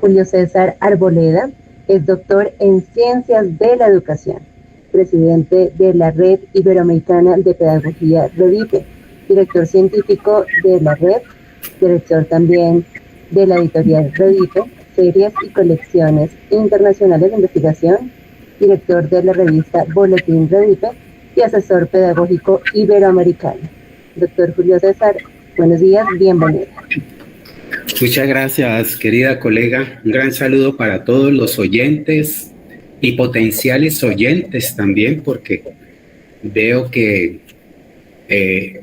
Julio César Arboleda es doctor en Ciencias de la Educación, presidente de la Red Iberoamericana de Pedagogía REDIPE, director científico de la red, director también de la editorial REDIPE, Series y Colecciones Internacionales de Investigación, director de la revista Boletín REDIPE y asesor pedagógico iberoamericano. Doctor Julio César, buenos días, bienvenido. Muchas gracias, querida colega. Un gran saludo para todos los oyentes y potenciales oyentes también, porque veo que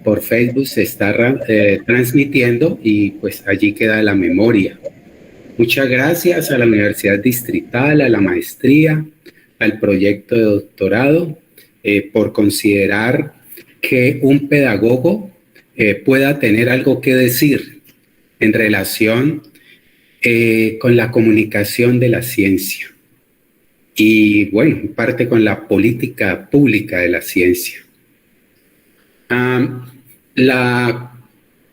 por Facebook se está transmitiendo y pues allí queda la memoria. Muchas gracias a la Universidad Distrital, a la maestría, al proyecto de doctorado, por considerar que un pedagogo pueda tener algo que decir en relación con la comunicación de la ciencia y, bueno, en parte con la política pública de la ciencia.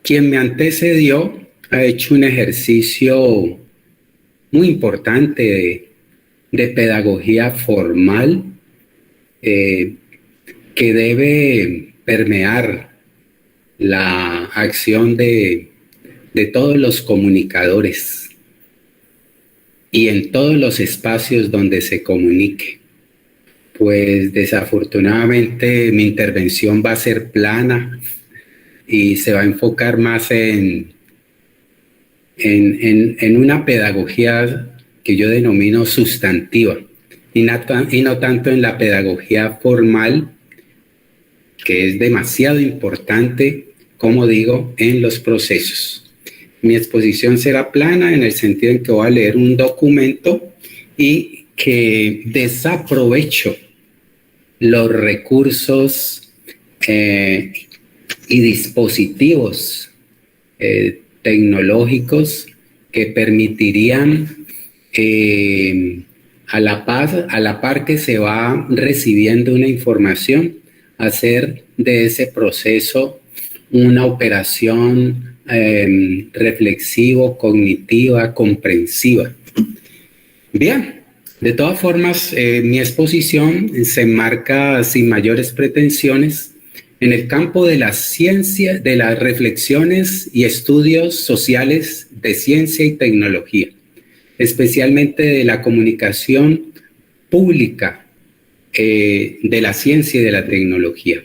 Quien me antecedió ha hecho un ejercicio muy importante de pedagogía formal que debe permear la acción de todos los comunicadores y en todos los espacios donde se comunique. Pues desafortunadamente mi intervención va a ser plana y se va a enfocar más en una pedagogía que yo denomino sustantiva y no tanto en la pedagogía formal, que es demasiado importante, como digo, en los procesos. Mi exposición será plana en el sentido en que voy a leer un documento y que desaprovecho los recursos y dispositivos tecnológicos que permitirían a la par que se va recibiendo una información, hacer de ese proceso una operación reflexivo, cognitiva, comprensiva. Bien, de todas formas, mi exposición se enmarca sin mayores pretensiones en el campo de la ciencia, de las reflexiones y estudios sociales de ciencia y tecnología, especialmente de la comunicación pública de la ciencia y de la tecnología.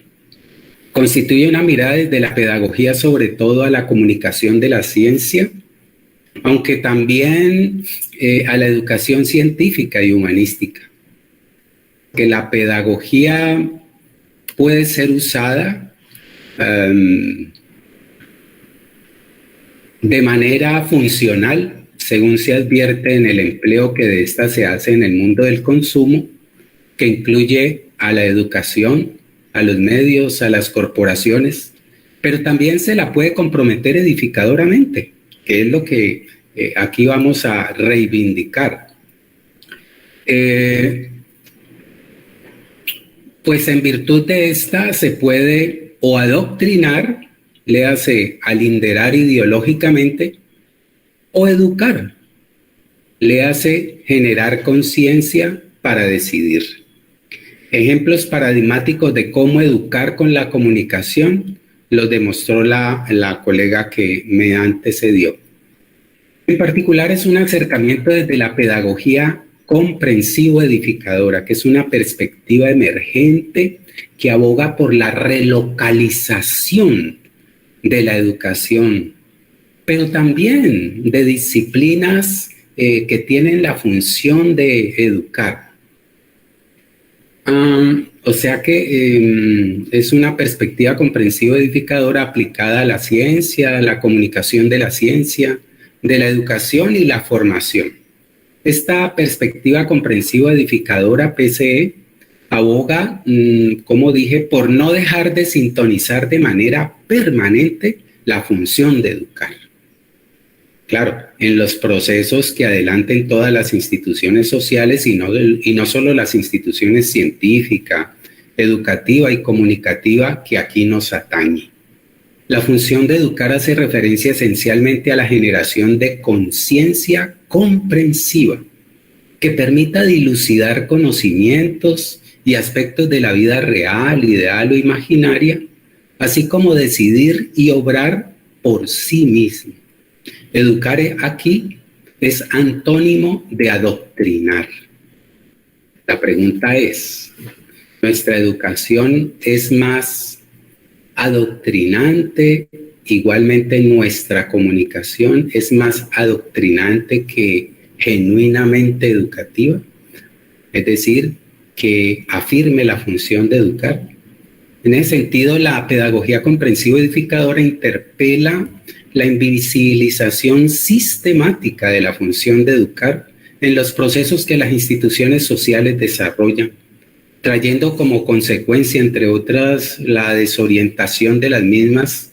Constituye una mirada desde la pedagogía sobre todo a la comunicación de la ciencia, aunque también a la educación científica y humanística. Que la pedagogía puede ser usada de manera funcional, según se advierte en el empleo que de ésta se hace en el mundo del consumo, que incluye a la educación, a los medios, a las corporaciones, pero también se la puede comprometer edificadoramente, que es lo que aquí vamos a reivindicar. Pues en virtud de esta se puede o adoctrinar, léase alinderar ideológicamente, o educar, léase generar conciencia para decidir. Ejemplos paradigmáticos de cómo educar con la comunicación los demostró la colega que me antecedió. En particular es un acercamiento desde la pedagogía comprensivo-edificadora, que es una perspectiva emergente que aboga por la relocalización de la educación, pero también de disciplinas que tienen la función de educar. O sea que es una perspectiva comprensivo-edificadora aplicada a la ciencia, a la comunicación de la ciencia, de la educación y la formación. Esta perspectiva comprensivo-edificadora, PCE, aboga, como dije, por no dejar de sintonizar de manera permanente la función de educar. Claro, en los procesos que adelanten todas las instituciones sociales y no solo las instituciones científica, educativa y comunicativa que aquí nos atañe. La función de educar hace referencia esencialmente a la generación de conciencia comprensiva que permita dilucidar conocimientos y aspectos de la vida real, ideal o imaginaria, así como decidir y obrar por sí mismo. Educar aquí es antónimo de adoctrinar. La pregunta es, ¿nuestra educación es más adoctrinante? Igualmente nuestra comunicación es más adoctrinante que genuinamente educativa, es decir, que afirme la función de educar. En ese sentido, la pedagogía comprensiva edificadora interpela la invisibilización sistemática de la función de educar en los procesos que las instituciones sociales desarrollan, trayendo como consecuencia, entre otras, la desorientación de las mismas,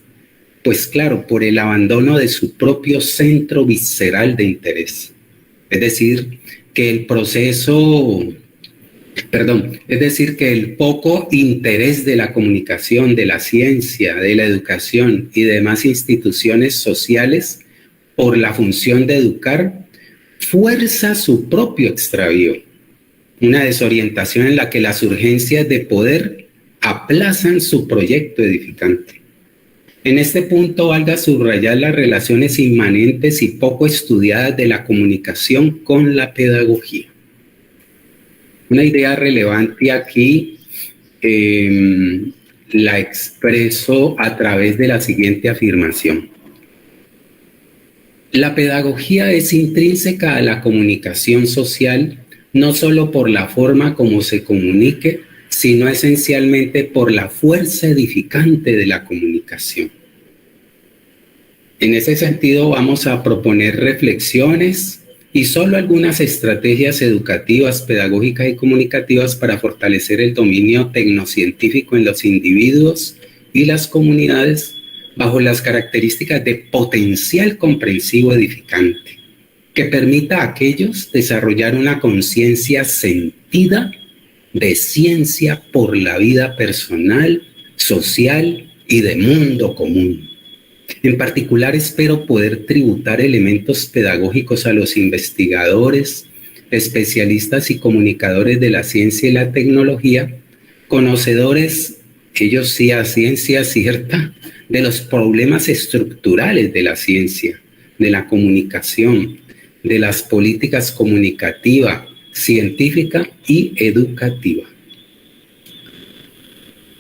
pues claro, por el abandono de su propio centro visceral de interés. Es decir, que el poco interés de la comunicación, de la ciencia, de la educación y demás instituciones sociales por la función de educar, fuerza su propio extravío, una desorientación en la que las urgencias de poder aplazan su proyecto edificante. En este punto valga subrayar las relaciones inmanentes y poco estudiadas de la comunicación con la pedagogía. Una idea relevante aquí la expreso a través de la siguiente afirmación. La pedagogía es intrínseca a la comunicación social, no solo por la forma como se comunique, sino esencialmente por la fuerza edificante de la comunicación. En ese sentido, vamos a proponer reflexiones y solo algunas estrategias educativas, pedagógicas y comunicativas para fortalecer el dominio tecnocientífico en los individuos y las comunidades bajo las características de potencial comprensivo edificante, que permita a aquellos desarrollar una conciencia sentida de ciencia por la vida personal, social y de mundo común. En particular, espero poder tributar elementos pedagógicos a los investigadores, especialistas y comunicadores de la ciencia y la tecnología, conocedores, ellos sí a ciencia cierta, de los problemas estructurales de la ciencia, de la comunicación, de las políticas comunicativa, científica y educativa.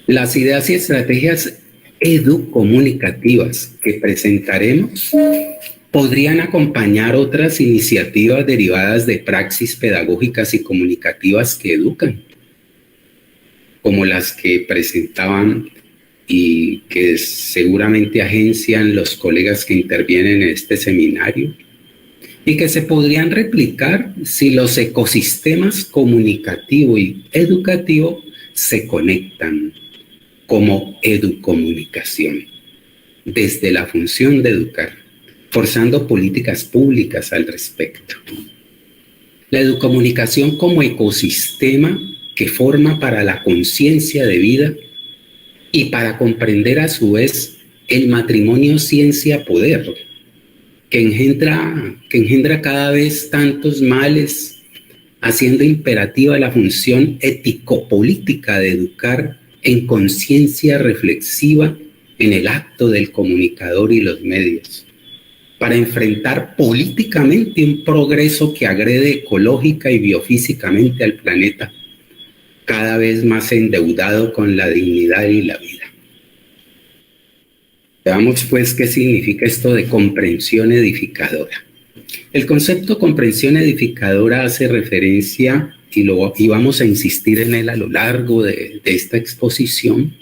Las ideas y estrategias educomunicativas que presentaremos podrían acompañar otras iniciativas derivadas de praxis pedagógicas y comunicativas que educan, como las que presentaban y que seguramente agencian los colegas que intervienen en este seminario, y que se podrían replicar si los ecosistemas comunicativo y educativo se conectan, como educomunicación, desde la función de educar, forzando políticas públicas al respecto. La educomunicación como ecosistema que forma para la conciencia de vida y para comprender a su vez el matrimonio ciencia-poder, que engendra cada vez tantos males, haciendo imperativa la función ético-política de educar en conciencia reflexiva en el acto del comunicador y los medios, para enfrentar políticamente un progreso que agrede ecológica y biofísicamente al planeta, cada vez más endeudado con la dignidad y la vida. Veamos pues qué significa esto de comprensión edificadora. El concepto comprensión edificadora hace referencia, y vamos a insistir en él a lo largo de esta exposición,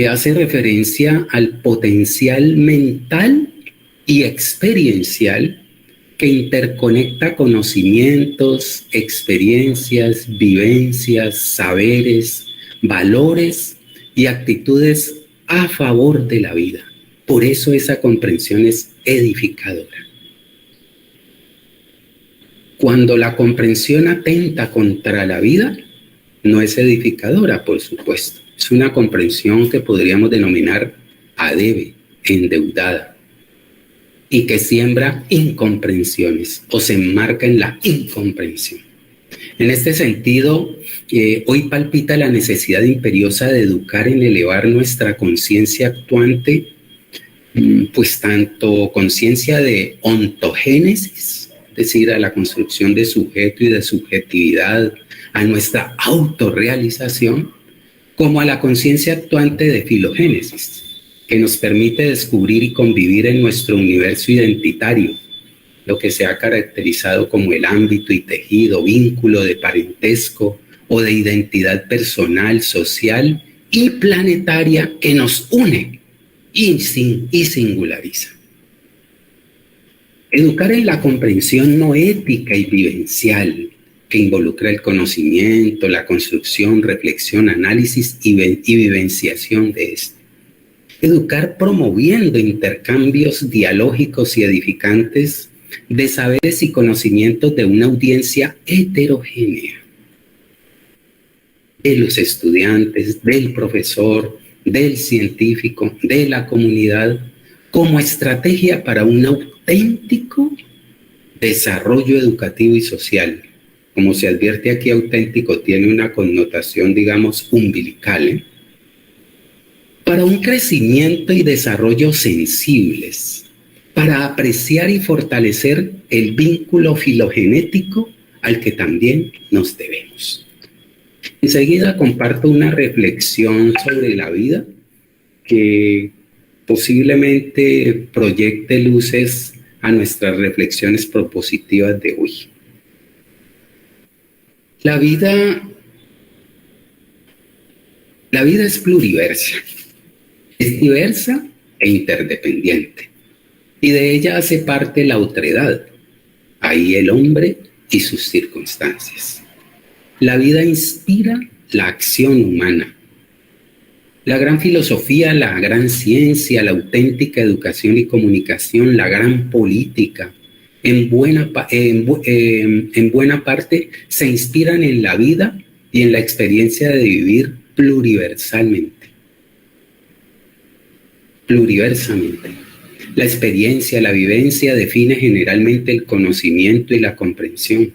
hace referencia al potencial mental y experiencial que interconecta conocimientos, experiencias, vivencias, saberes, valores y actitudes a favor de la vida. Por eso esa comprensión es edificadora. Cuando la comprensión atenta contra la vida, no es edificadora, por supuesto. Es una comprensión que podríamos denominar adebe, endeudada. y que siembra incomprensiones o se enmarca en la incomprensión. En este sentido, hoy palpita la necesidad imperiosa de educar en elevar nuestra conciencia actuante, pues tanto conciencia de ontogénesis, es decir, a la construcción de sujeto y de subjetividad, a nuestra autorrealización, como a la conciencia actuante de filogénesis, que nos permite descubrir y convivir en nuestro universo identitario, lo que se ha caracterizado como el ámbito y tejido, vínculo de parentesco o de identidad personal, social y planetaria que nos une y singulariza. Educar en la comprensión no ética y vivencial, que involucra el conocimiento, la construcción, reflexión, análisis y vivenciación de esto. Educar promoviendo intercambios dialógicos y edificantes de saberes y conocimientos de una audiencia heterogénea, de los estudiantes, del profesor, del científico, de la comunidad, como estrategia para un auténtico desarrollo educativo y social. Como se advierte aquí, auténtico tiene una connotación, digamos, umbilical, para un crecimiento y desarrollo sensibles, para apreciar y fortalecer el vínculo filogenético al que también nos debemos. Enseguida comparto una reflexión sobre la vida que posiblemente proyecte luces a nuestras reflexiones propositivas de hoy. La vida es pluriversa, es diversa e interdependiente, y de ella hace parte la otredad, ahí el hombre y sus circunstancias. La vida inspira la acción humana. La gran filosofía, la gran ciencia, la auténtica educación y comunicación, la gran política, en buena parte se inspiran en la vida y en la experiencia de vivir pluriversalmente. La experiencia, la vivencia define generalmente el conocimiento y la comprensión,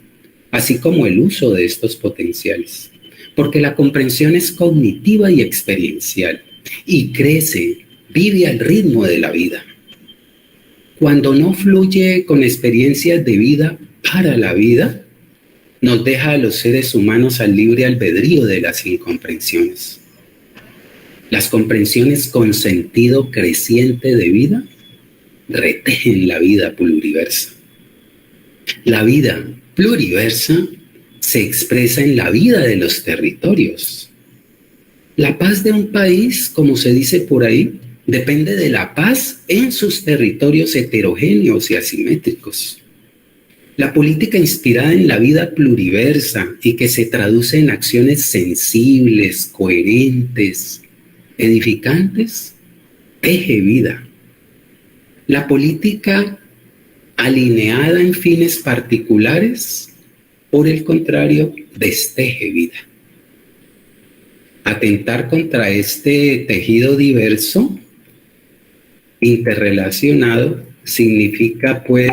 así como el uso de estos potenciales, porque la comprensión es cognitiva y experiencial y crece, vive al ritmo de la vida. Cuando no fluye con experiencias de vida para la vida, nos deja a los seres humanos al libre albedrío de las incomprensiones. Las comprensiones con sentido creciente de vida retejen la vida pluriversa. La vida pluriversa se expresa en la vida de los territorios. La paz de un país, como se dice por ahí, depende de la paz en sus territorios heterogéneos y asimétricos. La política inspirada en la vida pluriversa y que se traduce en acciones sensibles, coherentes, edificantes, teje vida. La política alineada en fines particulares, por el contrario, desteje vida. Atentar contra este tejido diverso, interrelacionado, significa pues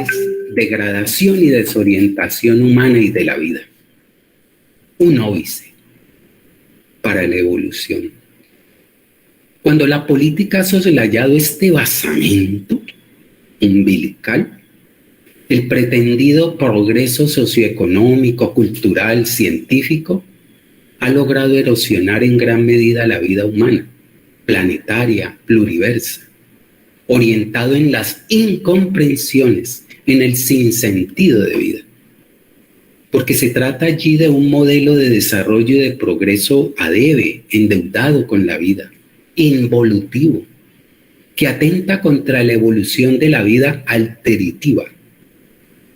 degradación y desorientación humana y de la vida. Un óbice para la evolución. Cuando la política ha soslayado este basamento umbilical, el pretendido progreso socioeconómico, cultural, científico, ha logrado erosionar en gran medida la vida humana, planetaria, pluriversa, orientado en las incomprensiones, en el sinsentido de vida. Porque se trata allí de un modelo de desarrollo y de progreso adebe, endeudado con la vida, involutivo, que atenta contra la evolución de la vida alteritiva.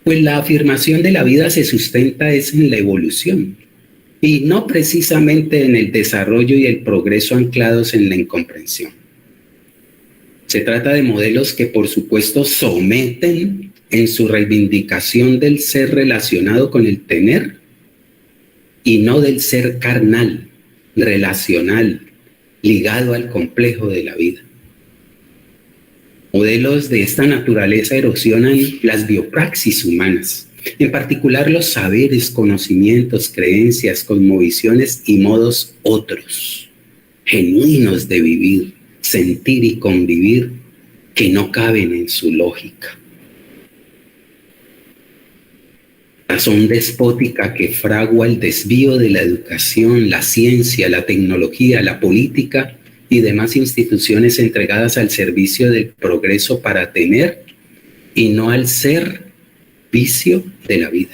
Pues la afirmación de la vida se sustenta es en la evolución y no precisamente en el desarrollo y el progreso anclados en la incomprensión. Se trata de modelos que por supuesto someten en su reivindicación del ser relacionado con el tener y no del ser carnal, relacional, ligado al complejo de la vida. Modelos de esta naturaleza erosionan las biopraxis humanas, en particular los saberes, conocimientos, creencias, cosmovisiones y modos otros, genuinos de vivir, sentir y convivir, que no caben en su lógica. Razón despótica que fragua el desvío de la educación, la ciencia, la tecnología, la política y demás instituciones entregadas al servicio del progreso para tener y no al ser vicio de la vida.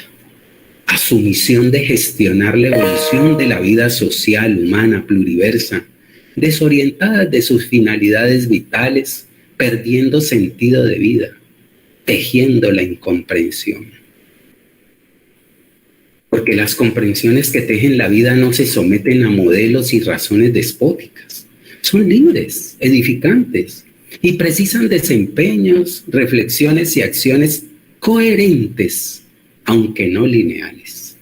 A su misión de gestionar la evolución de la vida social, humana, pluriversa, desorientada de sus finalidades vitales, perdiendo sentido de vida, tejiendo la incomprensión. Porque las comprensiones que tejen la vida no se someten a modelos y razones despóticas. Son libres, edificantes y precisan desempeños, reflexiones y acciones coherentes, aunque no lineales.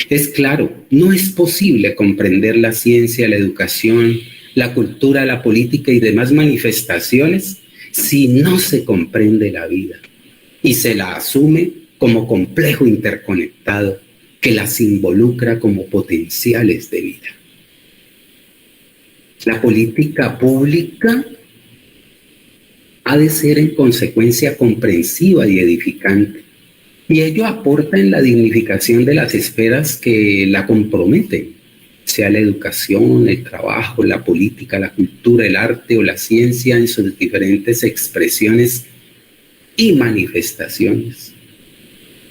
Es claro, no es posible comprender la ciencia, la educación, la cultura, la política y demás manifestaciones si no se comprende la vida y se la asume como complejo interconectado que las involucra como potenciales de vida. La política pública ha de ser en consecuencia comprensiva y edificante, y ello aporta en la dignificación de las esferas que la comprometen, sea la educación, el trabajo, la política, la cultura, el arte o la ciencia en sus diferentes expresiones y manifestaciones,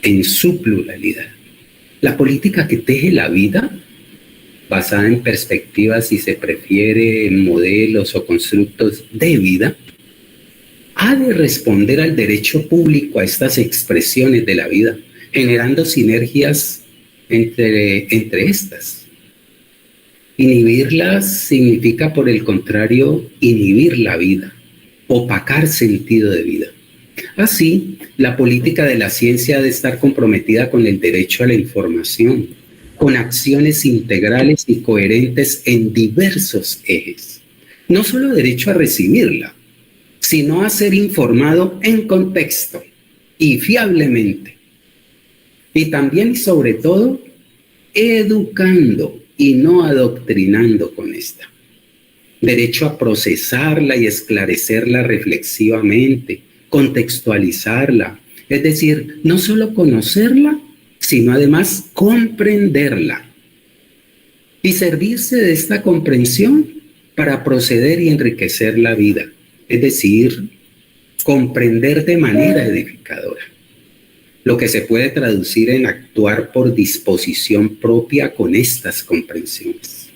en su pluralidad. La política que teje la vida, basada en perspectivas, si se prefiere, en modelos o constructos de vida, ha de responder al derecho público a estas expresiones de la vida, generando sinergias entre estas. Inhibirlas significa, por el contrario, inhibir la vida, opacar sentido de vida. Así, la política de la ciencia ha de estar comprometida con el derecho a la información, con acciones integrales y coherentes en diversos ejes. No solo derecho a recibirla, sino a ser informado en contexto y fiablemente. Y también y sobre todo, educando y no adoctrinando con esta. Derecho a procesarla y esclarecerla reflexivamente, contextualizarla, es decir, no solo conocerla, sino además comprenderla y servirse de esta comprensión para proceder y enriquecer la vida, es decir, comprender de manera edificadora, lo que se puede traducir en actuar por disposición propia con estas comprensiones,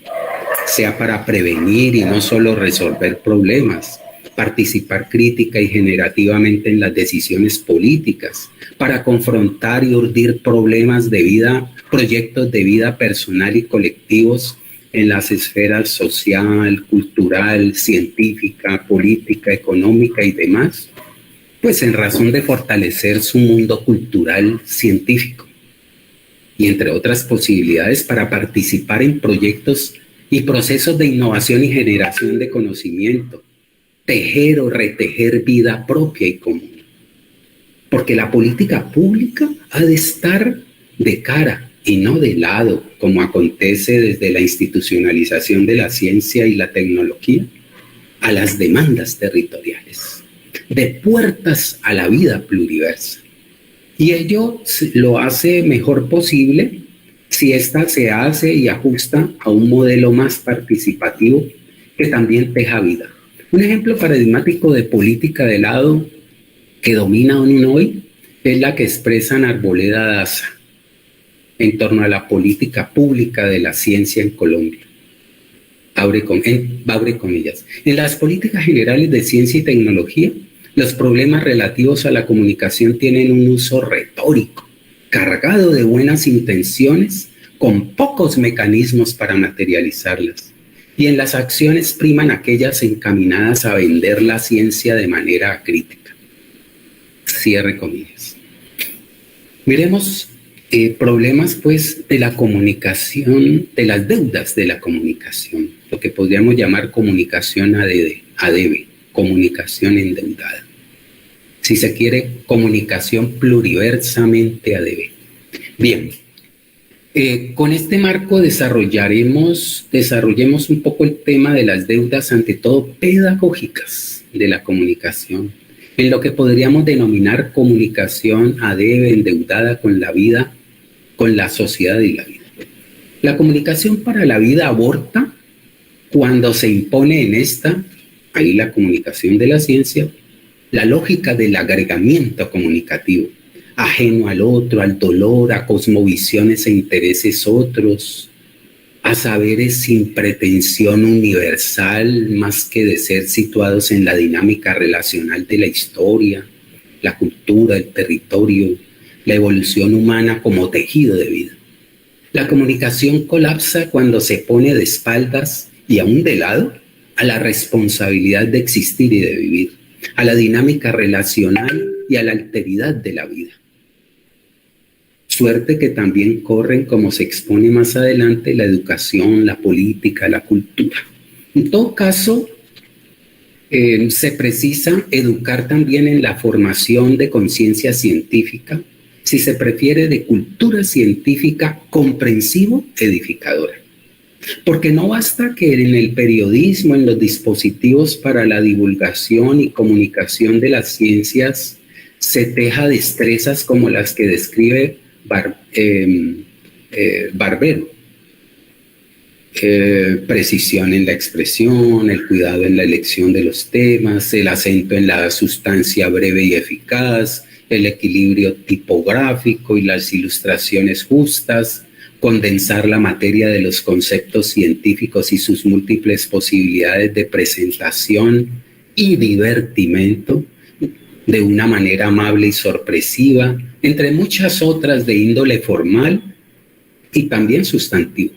sea para prevenir y no solo resolver problemas, participar crítica y generativamente en las decisiones políticas, para confrontar y urdir problemas de vida, proyectos de vida personal y colectivos en las esferas social, cultural, científica, política, económica y demás, pues en razón de fortalecer su mundo cultural científico y entre otras posibilidades para participar en proyectos y procesos de innovación y generación de conocimiento, tejer o retejer vida propia y común. Porque la política pública ha de estar de cara y no de lado, como acontece desde la institucionalización de la ciencia y la tecnología, a las demandas territoriales, de puertas a la vida pluriversa. Y ello lo hace mejor posible si ésta se hace y ajusta a un modelo más participativo que también teja vida. Un ejemplo paradigmático de política de lado que domina aún hoy es la que expresan Arboleda Daza en torno a la política pública de la ciencia en Colombia. Abre comillas. En las políticas generales de ciencia y tecnología, los problemas relativos a la comunicación tienen un uso retórico, cargado de buenas intenciones, con pocos mecanismos para materializarlas. Y en las acciones priman aquellas encaminadas a vender la ciencia de manera crítica. Cierre comillas. Miremos problemas pues de la comunicación, de las deudas de la comunicación, lo que podríamos llamar comunicación a debe, comunicación endeudada. Si se quiere, comunicación pluriversamente ADB. Bien, con este marco desarrollemos un poco el tema de las deudas, ante todo pedagógicas, de la comunicación, en lo que podríamos denominar comunicación ADB endeudada con la vida, con la sociedad y la vida. La comunicación para la vida aborta cuando se impone en esta, ahí la comunicación de la ciencia, la lógica del agregamiento comunicativo, ajeno al otro, al dolor, a cosmovisiones e intereses otros, a saberes sin pretensión universal, más que de ser situados en la dinámica relacional de la historia, la cultura, el territorio, la evolución humana como tejido de vida. La comunicación colapsa cuando se pone de espaldas y aún de lado a la responsabilidad de existir y de vivir, a la dinámica relacional y a la alteridad de la vida. Suerte que también corren, como se expone más adelante, la educación, la política, la cultura. En todo caso, se precisa educar también en la formación de conciencia científica, si se prefiere de cultura científica comprensivo-edificadora. Porque no basta que en el periodismo, en los dispositivos para la divulgación y comunicación de las ciencias, se teja destrezas como las que describe Barbero. Precisión en la expresión, el cuidado en la elección de los temas, el acento en la sustancia breve y eficaz, el equilibrio tipográfico y las ilustraciones justas, condensar la materia de los conceptos científicos y sus múltiples posibilidades de presentación y divertimento de una manera amable y sorpresiva, entre muchas otras de índole formal y también sustantivo.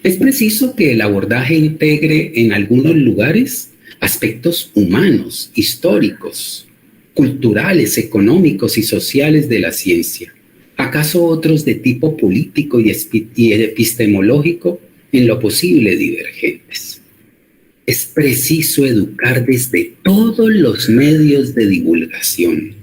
Es preciso que el abordaje integre en algunos lugares aspectos humanos, históricos, culturales, económicos y sociales de la ciencia, acaso otros de tipo político y epistemológico, en lo posible divergentes. Es preciso educar desde todos los medios de divulgación,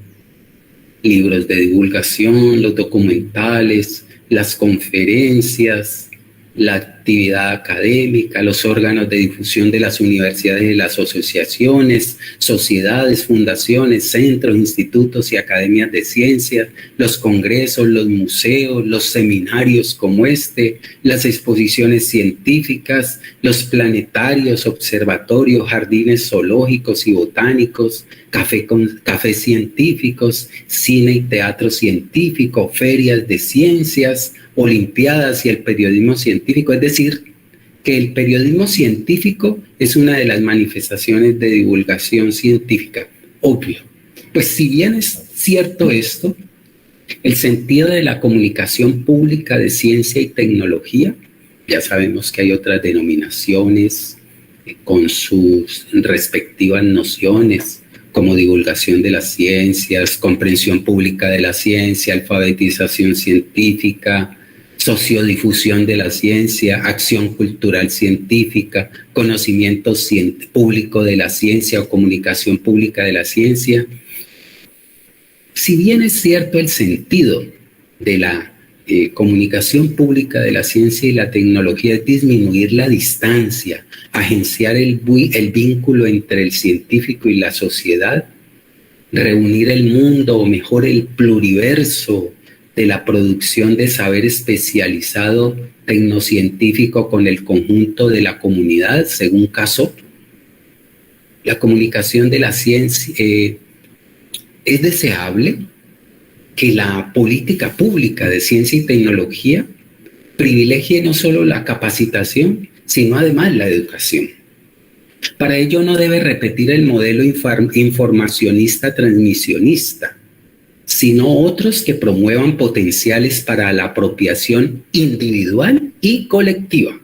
libros de divulgación, los documentales, las conferencias, la actividad académica, los órganos de difusión de las universidades y las asociaciones, sociedades, fundaciones, centros, institutos y academias de ciencias, los congresos, los museos, los seminarios como este, las exposiciones científicas, los planetarios, observatorios, jardines zoológicos y botánicos, cafés científicos, cine y teatro científico, ferias de ciencias, olimpiadas y el periodismo científico. Es decir, que el periodismo científico es una de las manifestaciones de divulgación científica. Obvio. Pues si bien es cierto esto, el sentido de la comunicación pública de ciencia y tecnología, ya sabemos que hay otras denominaciones con sus respectivas nociones, como divulgación de las ciencias, comprensión pública de la ciencia, alfabetización científica, sociodifusión de la ciencia, acción cultural científica, conocimiento público de la ciencia o comunicación pública de la ciencia. Si bien es cierto el sentido de la comunicación pública de la ciencia y la tecnología es disminuir la distancia, agenciar el vínculo entre el científico y la sociedad, reunir el mundo, o mejor el pluriverso de la producción de saber especializado tecnocientífico con el conjunto de la comunidad, según caso. La comunicación de la ciencia es deseable que la política pública de ciencia y tecnología privilegie no solo la capacitación, sino además la educación. Para ello no debe repetir el modelo informacionista transmisionista, sino otros que promuevan potenciales para la apropiación individual y colectiva,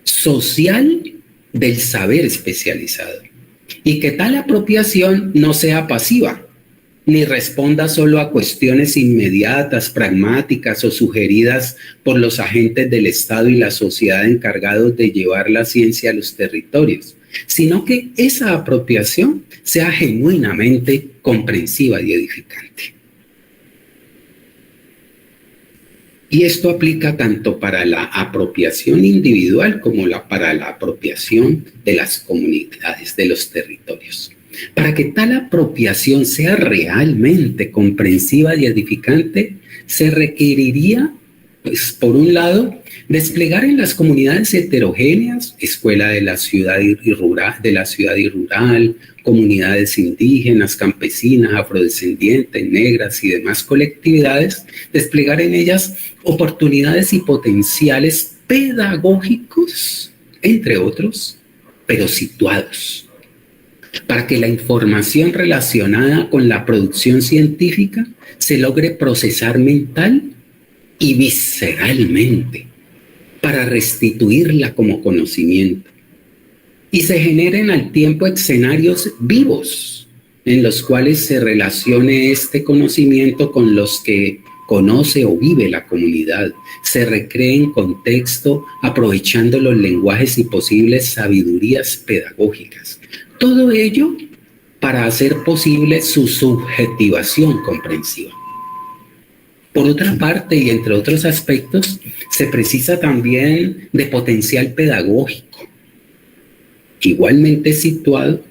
social del saber especializado, y que tal apropiación no sea pasiva, ni responda solo a cuestiones inmediatas, pragmáticas o sugeridas por los agentes del Estado y la sociedad encargados de llevar la ciencia a los territorios, sino que esa apropiación sea genuinamente comprensiva y edificante. Y esto aplica tanto para la apropiación individual como para la apropiación de las comunidades, de los territorios. Para que tal apropiación sea realmente comprensiva y edificante, se requeriría, pues, por un lado, desplegar en las comunidades heterogéneas, escuela de la ciudad y rural, comunidades indígenas, campesinas, afrodescendientes, negras y demás colectividades, desplegar en ellas oportunidades y potenciales pedagógicos, entre otros, pero situados, para que la información relacionada con la producción científica se logre procesar mental y visceralmente, para restituirla como conocimiento, y se generen al tiempo escenarios vivos en los cuales se relacione este conocimiento con los que conoce o vive la comunidad, se recree en contexto aprovechando los lenguajes y posibles sabidurías pedagógicas. Todo ello para hacer posible su subjetivación comprensiva. Por otra parte, y entre otros aspectos, se precisa también de potencial pedagógico, igualmente situado,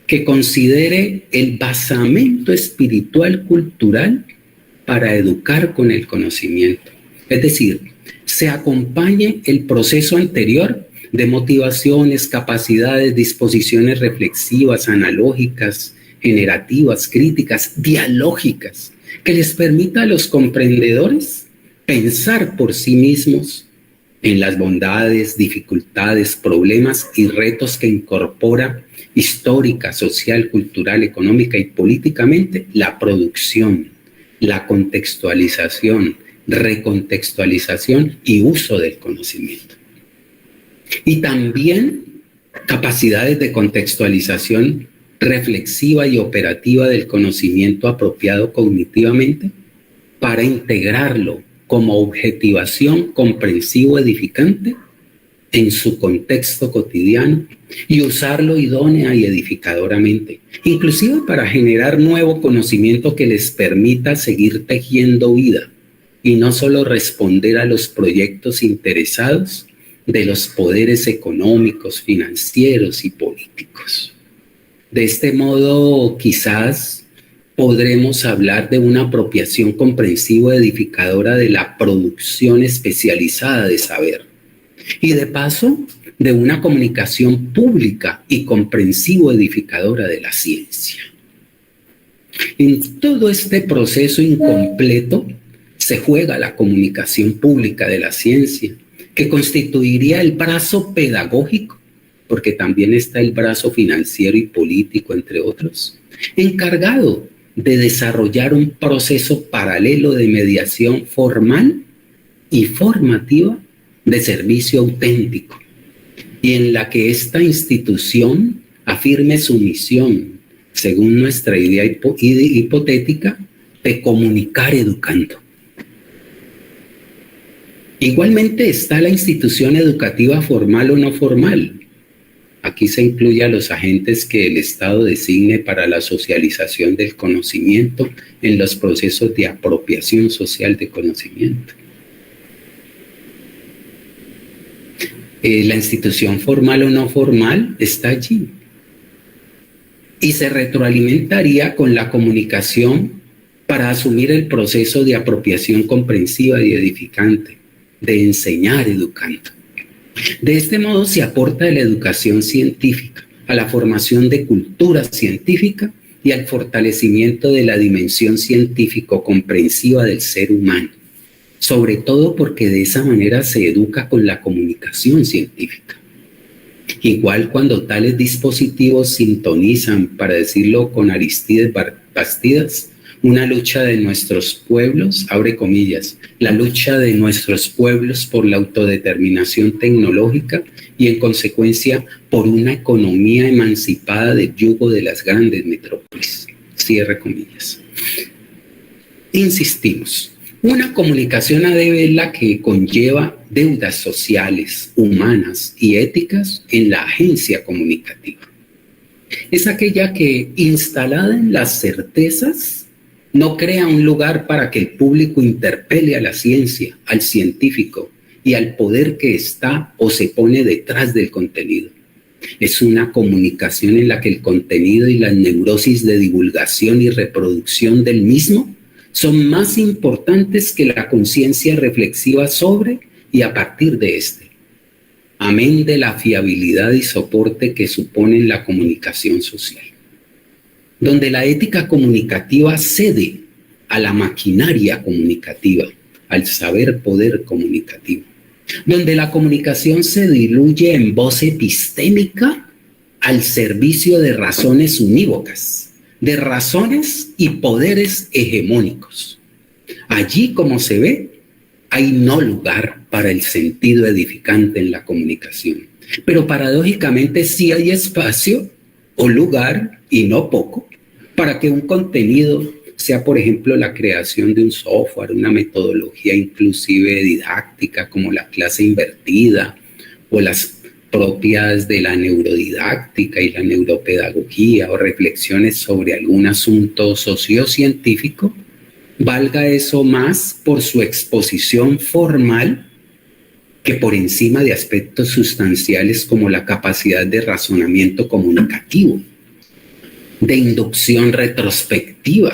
que considere el basamento espiritual cultural para educar con el conocimiento. Es decir, se acompañe el proceso anterior de motivaciones, capacidades, disposiciones reflexivas, analógicas, generativas, críticas, dialógicas, que les permita a los comprendedores pensar por sí mismos en las bondades, dificultades, problemas y retos que incorpora histórica, social, cultural, económica y políticamente la producción, la contextualización, recontextualización y uso del conocimiento. Y también capacidades de contextualización reflexiva y operativa del conocimiento apropiado cognitivamente para integrarlo como objetivación comprensivo edificante en su contexto cotidiano y usarlo idónea y edificadoramente, inclusive para generar nuevo conocimiento que les permita seguir tejiendo vida y no solo responder a los proyectos interesados de los poderes económicos, financieros y políticos. De este modo, quizás podremos hablar de una apropiación comprensiva edificadora de la producción especializada de saber y de paso de una comunicación pública y comprensivo edificadora de la ciencia. En todo este proceso incompleto se juega la comunicación pública de la ciencia, que constituiría el brazo pedagógico, porque también está el brazo financiero y político, entre otros, encargado de desarrollar un proceso paralelo de mediación formal y formativa de servicio auténtico, y en la que esta institución afirme su misión, según nuestra idea hipotética, de comunicar educando. Igualmente está la institución educativa formal o no formal. Aquí se incluye a los agentes que el Estado designe para la socialización del conocimiento en los procesos de apropiación social de conocimiento. La institución formal o no formal está allí y se retroalimentaría con la comunicación para asumir el proceso de apropiación comprensiva y edificante, de enseñar educando. De este modo se aporta a la educación científica, a la formación de cultura científica y al fortalecimiento de la dimensión científico-comprensiva del ser humano, sobre todo porque de esa manera se educa con la comunicación científica. Igual cuando tales dispositivos sintonizan, para decirlo con Aristides Bastidas, una lucha de nuestros pueblos, abre comillas, la lucha de nuestros pueblos por la autodeterminación tecnológica y en consecuencia por una economía emancipada del yugo de las grandes metrópolis, cierre comillas. Insistimos, una comunicación ADB es la que conlleva deudas sociales, humanas y éticas en la agencia comunicativa. Es aquella que, instalada en las certezas, no crea un lugar para que el público interpele a la ciencia, al científico y al poder que está o se pone detrás del contenido. Es una comunicación en la que el contenido y las neurosis de divulgación y reproducción del mismo son más importantes que la conciencia reflexiva sobre y a partir de este, amén de la fiabilidad y soporte que supone la comunicación social, donde la ética comunicativa cede a la maquinaria comunicativa, al saber poder comunicativo, donde la comunicación se diluye en voz epistémica al servicio de razones unívocas, de razones y poderes hegemónicos. Allí, como se ve, hay no lugar para el sentido edificante en la comunicación, pero paradójicamente sí hay espacio o lugar, y no poco, para que un contenido sea, por ejemplo, la creación de un software, una metodología inclusive didáctica como la clase invertida o las propias de la neurodidáctica y la neuropedagogía o reflexiones sobre algún asunto sociocientífico, valga eso más por su exposición formal que por encima de aspectos sustanciales como la capacidad de razonamiento comunicativo, de inducción retrospectiva,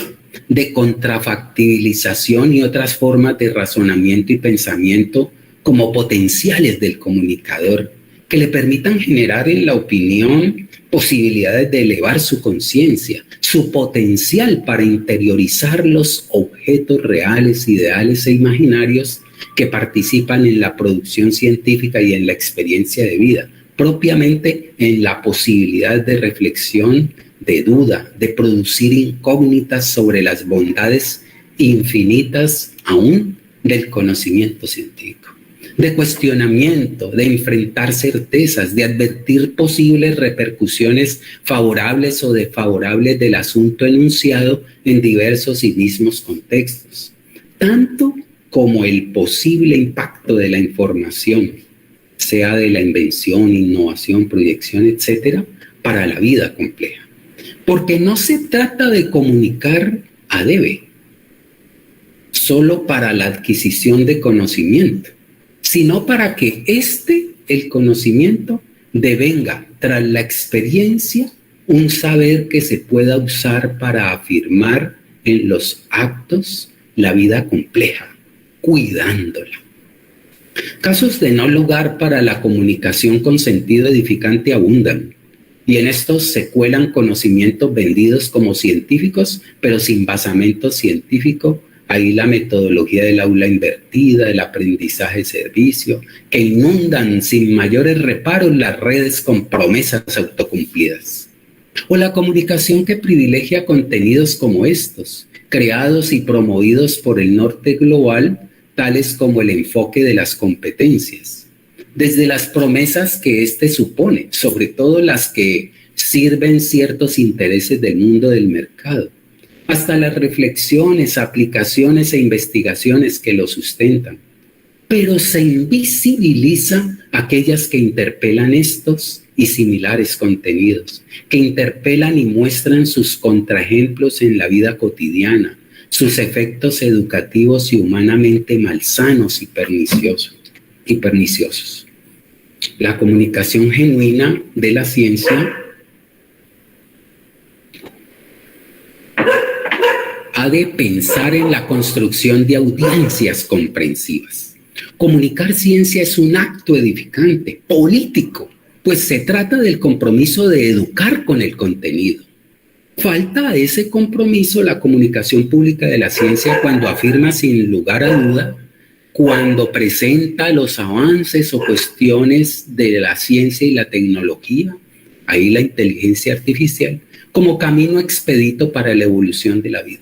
de contrafactibilización y otras formas de razonamiento y pensamiento como potenciales del comunicador que le permitan generar en la opinión posibilidades de elevar su conciencia, su potencial para interiorizar los objetos reales, ideales e imaginarios que participan en la producción científica y en la experiencia de vida, propiamente en la posibilidad de reflexión, de duda, de producir incógnitas sobre las bondades infinitas aún del conocimiento científico, de cuestionamiento, de enfrentar certezas, de advertir posibles repercusiones favorables o desfavorables del asunto enunciado en diversos y mismos contextos, tanto como el posible impacto de la información, sea de la invención, innovación, proyección, etcétera, para la vida compleja. Porque no se trata de comunicar a debe, solo para la adquisición de conocimiento, sino para que el conocimiento, devenga tras la experiencia un saber que se pueda usar para afirmar en los actos la vida compleja, cuidándola. Casos de no lugar para la comunicación con sentido edificante abundan, y en estos se cuelan conocimientos vendidos como científicos, pero sin basamento científico. Ahí la metodología del aula invertida, el aprendizaje de servicio, que inundan sin mayores reparos las redes con promesas autocumplidas. O la comunicación que privilegia contenidos como estos, creados y promovidos por el norte global, tales como el enfoque de las competencias. Desde las promesas que supone, sobre todo las que sirven ciertos intereses del mundo del mercado, hasta las reflexiones, aplicaciones e investigaciones que lo sustentan. Pero se invisibiliza aquellas que interpelan estos y similares contenidos, que interpelan y muestran sus contraejemplos en la vida cotidiana, sus efectos educativos y humanamente malsanos y perniciosos. La comunicación genuina de la ciencia ha de pensar en la construcción de audiencias comprensivas. Comunicar ciencia es un acto edificante, político, pues se trata del compromiso de educar con el contenido. Falta a ese compromiso la comunicación pública de la ciencia cuando afirma sin lugar a duda, cuando presenta los avances o cuestiones de la ciencia y la tecnología, ahí la inteligencia artificial, como camino expedito para la evolución de la vida.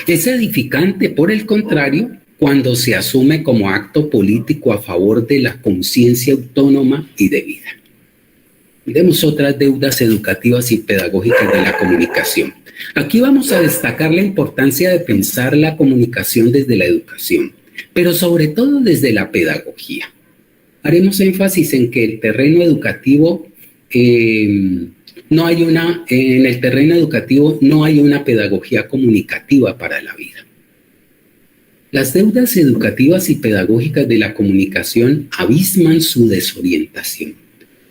Es edificante, por el contrario, cuando se asume como acto político a favor de la conciencia autónoma y de vida. Vemos otras deudas educativas y pedagógicas de la comunicación. Aquí vamos a destacar la importancia de pensar la comunicación desde la educación, pero sobre todo desde la pedagogía. Haremos énfasis en que el terreno educativo, en el terreno educativo no hay una pedagogía comunicativa para la vida. Las deudas educativas y pedagógicas de la comunicación abisman su desorientación,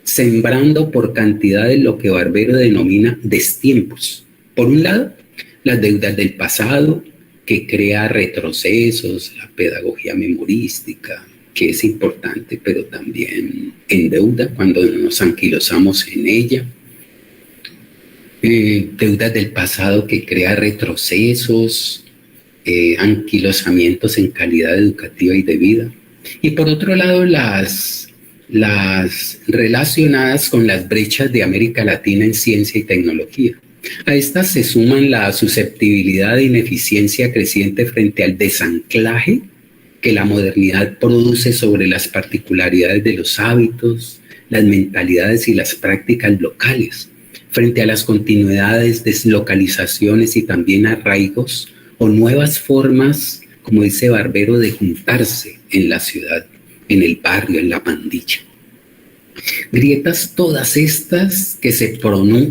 sembrando por cantidades lo que Barbero denomina destiempos. Por un lado, las deudas del pasado, que crea retrocesos, la pedagogía memorística, que es importante, pero también endeuda cuando nos anquilosamos en ella. Deudas del pasado que crea retrocesos, anquilosamientos en calidad educativa y de vida. Y por otro lado, las relacionadas con las brechas de América Latina en ciencia y tecnología. A estas se suman la susceptibilidad e ineficiencia creciente frente al desanclaje que la modernidad produce sobre las particularidades de los hábitos, las mentalidades y las prácticas locales, frente a las continuidades, deslocalizaciones y también arraigos o nuevas formas, como dice Barbero, de juntarse en la ciudad, en el barrio, en la pandilla. Grietas todas estas que se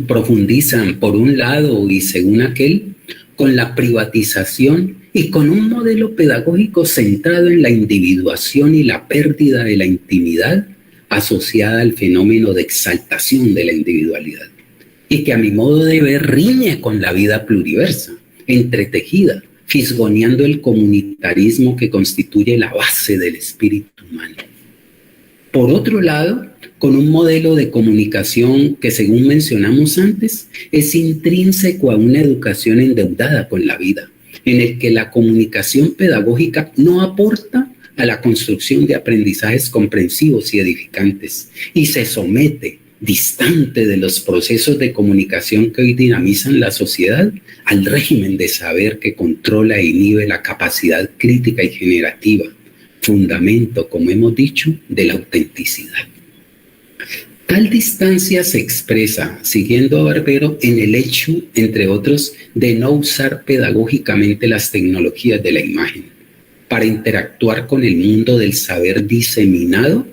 profundizan por un lado y según aquel, con la privatización y con un modelo pedagógico centrado en la individuación y la pérdida de la intimidad asociada al fenómeno de exaltación de la individualidad, y que a mi modo de ver riñe con la vida pluriversa, entretejida, fisgoneando el comunitarismo que constituye la base del espíritu humano. Por otro lado, con un modelo de comunicación que, según mencionamos antes, es intrínseco a una educación endeudada con la vida, en el que la comunicación pedagógica no aporta a la construcción de aprendizajes comprensivos y edificantes, y se somete, distante de los procesos de comunicación que hoy dinamizan la sociedad, al régimen de saber que controla e inhibe la capacidad crítica y generativa, fundamento, como hemos dicho, de la autenticidad. Tal distancia se expresa, siguiendo a Barbero, en el hecho, entre otros, de no usar pedagógicamente las tecnologías de la imagen para interactuar con el mundo del saber diseminado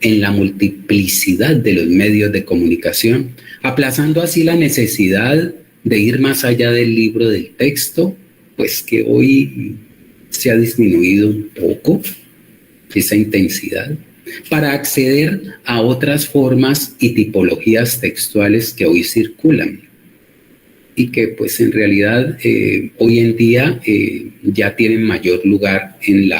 en la multiplicidad de los medios de comunicación, aplazando así la necesidad de ir más allá del libro del texto, pues que hoy se ha disminuido un poco esa intensidad, para acceder a otras formas y tipologías textuales que hoy circulan y que pues en realidad hoy en día ya tienen mayor lugar en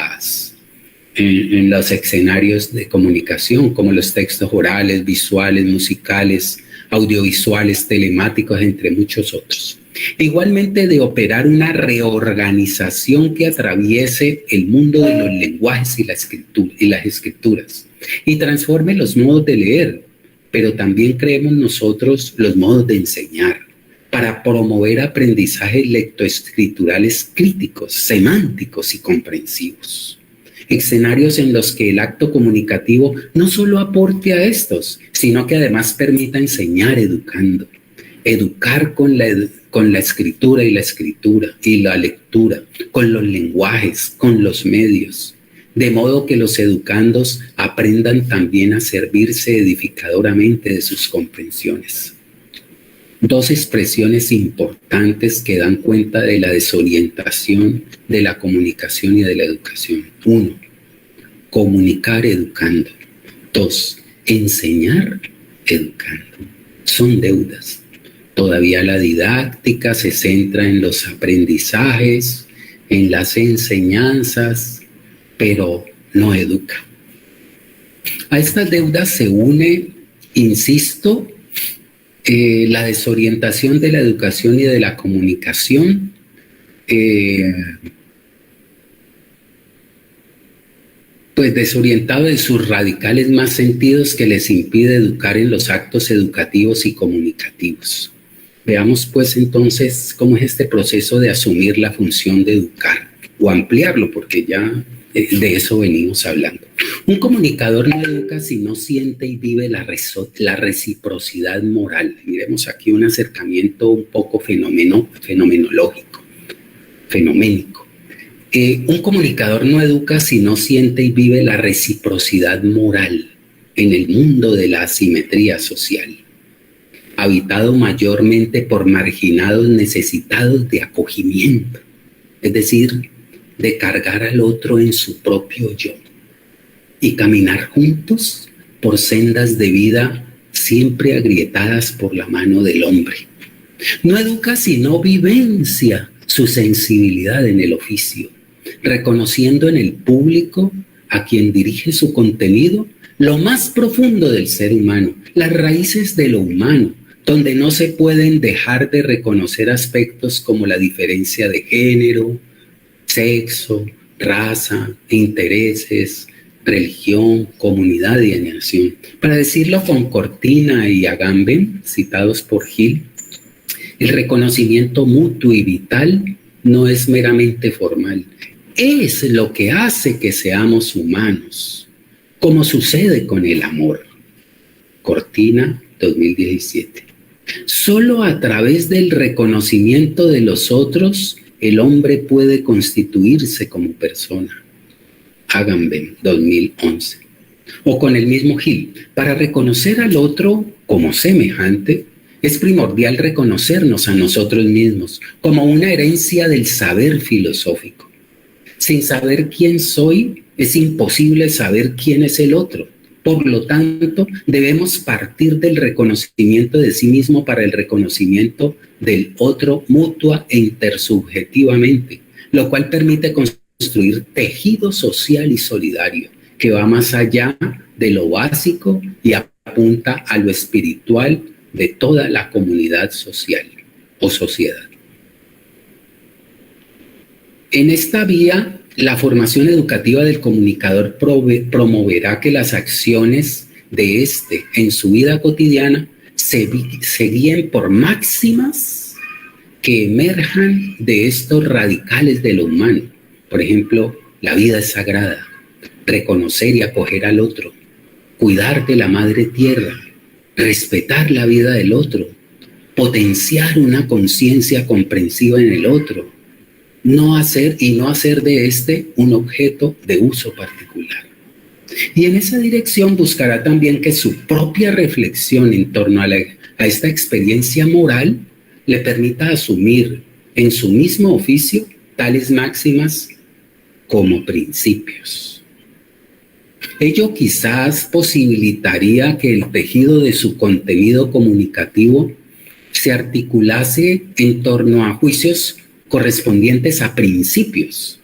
los escenarios de comunicación, como los textos orales, visuales, musicales, audiovisuales, telemáticos, entre muchos otros. Igualmente, de operar una reorganización que atraviese el mundo de los lenguajes y las escrituras y transforme los modos de leer, pero también creemos nosotros los modos de enseñar, para promover aprendizajes lectoescriturales críticos, semánticos y comprensivos. Escenarios en los que el acto comunicativo no solo aporte a estos, sino que además permita enseñar educando, educar con la escritura y la lectura, con los lenguajes, con los medios, de modo que los educandos aprendan también a servirse edificadoramente de sus comprensiones. Dos expresiones importantes que dan cuenta de la desorientación de la comunicación y de la educación. 1, comunicar educando. 2, enseñar educando. Son deudas. Todavía la didáctica se centra en los aprendizajes, en las enseñanzas, pero no educa. A estas deudas se une, insisto, la desorientación de la educación y de la comunicación, pues desorientado en sus radicales más sentidos que les impide educar en los actos educativos y comunicativos. Veamos pues entonces cómo es este proceso de asumir la función de educar o ampliarlo, porque ya de eso venimos hablando. Un comunicador no educa si no siente y vive la reciprocidad moral. Miremos aquí un acercamiento un poco fenoménico. Un comunicador no educa si no siente y vive la reciprocidad moral en el mundo de la asimetría social, habitado mayormente por marginados necesitados de acogimiento, es decir, de cargar al otro en su propio yo y caminar juntos por sendas de vida siempre agrietadas por la mano del hombre. No educa sino vivencia su sensibilidad en el oficio, reconociendo en el público a quien dirige su contenido lo más profundo del ser humano, las raíces de lo humano, donde no se pueden dejar de reconocer aspectos como la diferencia de género, sexo, raza, intereses, religión, comunidad y nación. Para decirlo con Cortina y Agamben, citados por Hill, el reconocimiento mutuo y vital no es meramente formal, es lo que hace que seamos humanos, como sucede con el amor. Cortina, 2017. Solo a través del reconocimiento de los otros, el hombre puede constituirse como persona. Agamben, 2011. O con el mismo Hill, para reconocer al otro como semejante, es primordial reconocernos a nosotros mismos como una herencia del saber filosófico. Sin saber quién soy, es imposible saber quién es el otro. Por lo tanto, debemos partir del reconocimiento de sí mismo para el reconocimiento del otro mutua e intersubjetivamente, lo cual permite construir tejido social y solidario que va más allá de lo básico y apunta a lo espiritual de toda la comunidad social o sociedad. En esta vía, la formación educativa del comunicador promoverá que las acciones de éste en su vida cotidiana se guíen por máximas que emerjan de estos radicales de lo humano. Por ejemplo, la vida es sagrada, reconocer y acoger al otro, cuidar de la madre tierra, respetar la vida del otro, potenciar una conciencia comprensiva en el otro, no hacer de este un objeto de uso particular. Y en esa dirección buscará también que su propia reflexión en torno a esta experiencia moral le permita asumir en su mismo oficio tales máximas como principios. Ello quizás posibilitaría que el tejido de su contenido comunicativo se articulase en torno a juicios correspondientes a principios,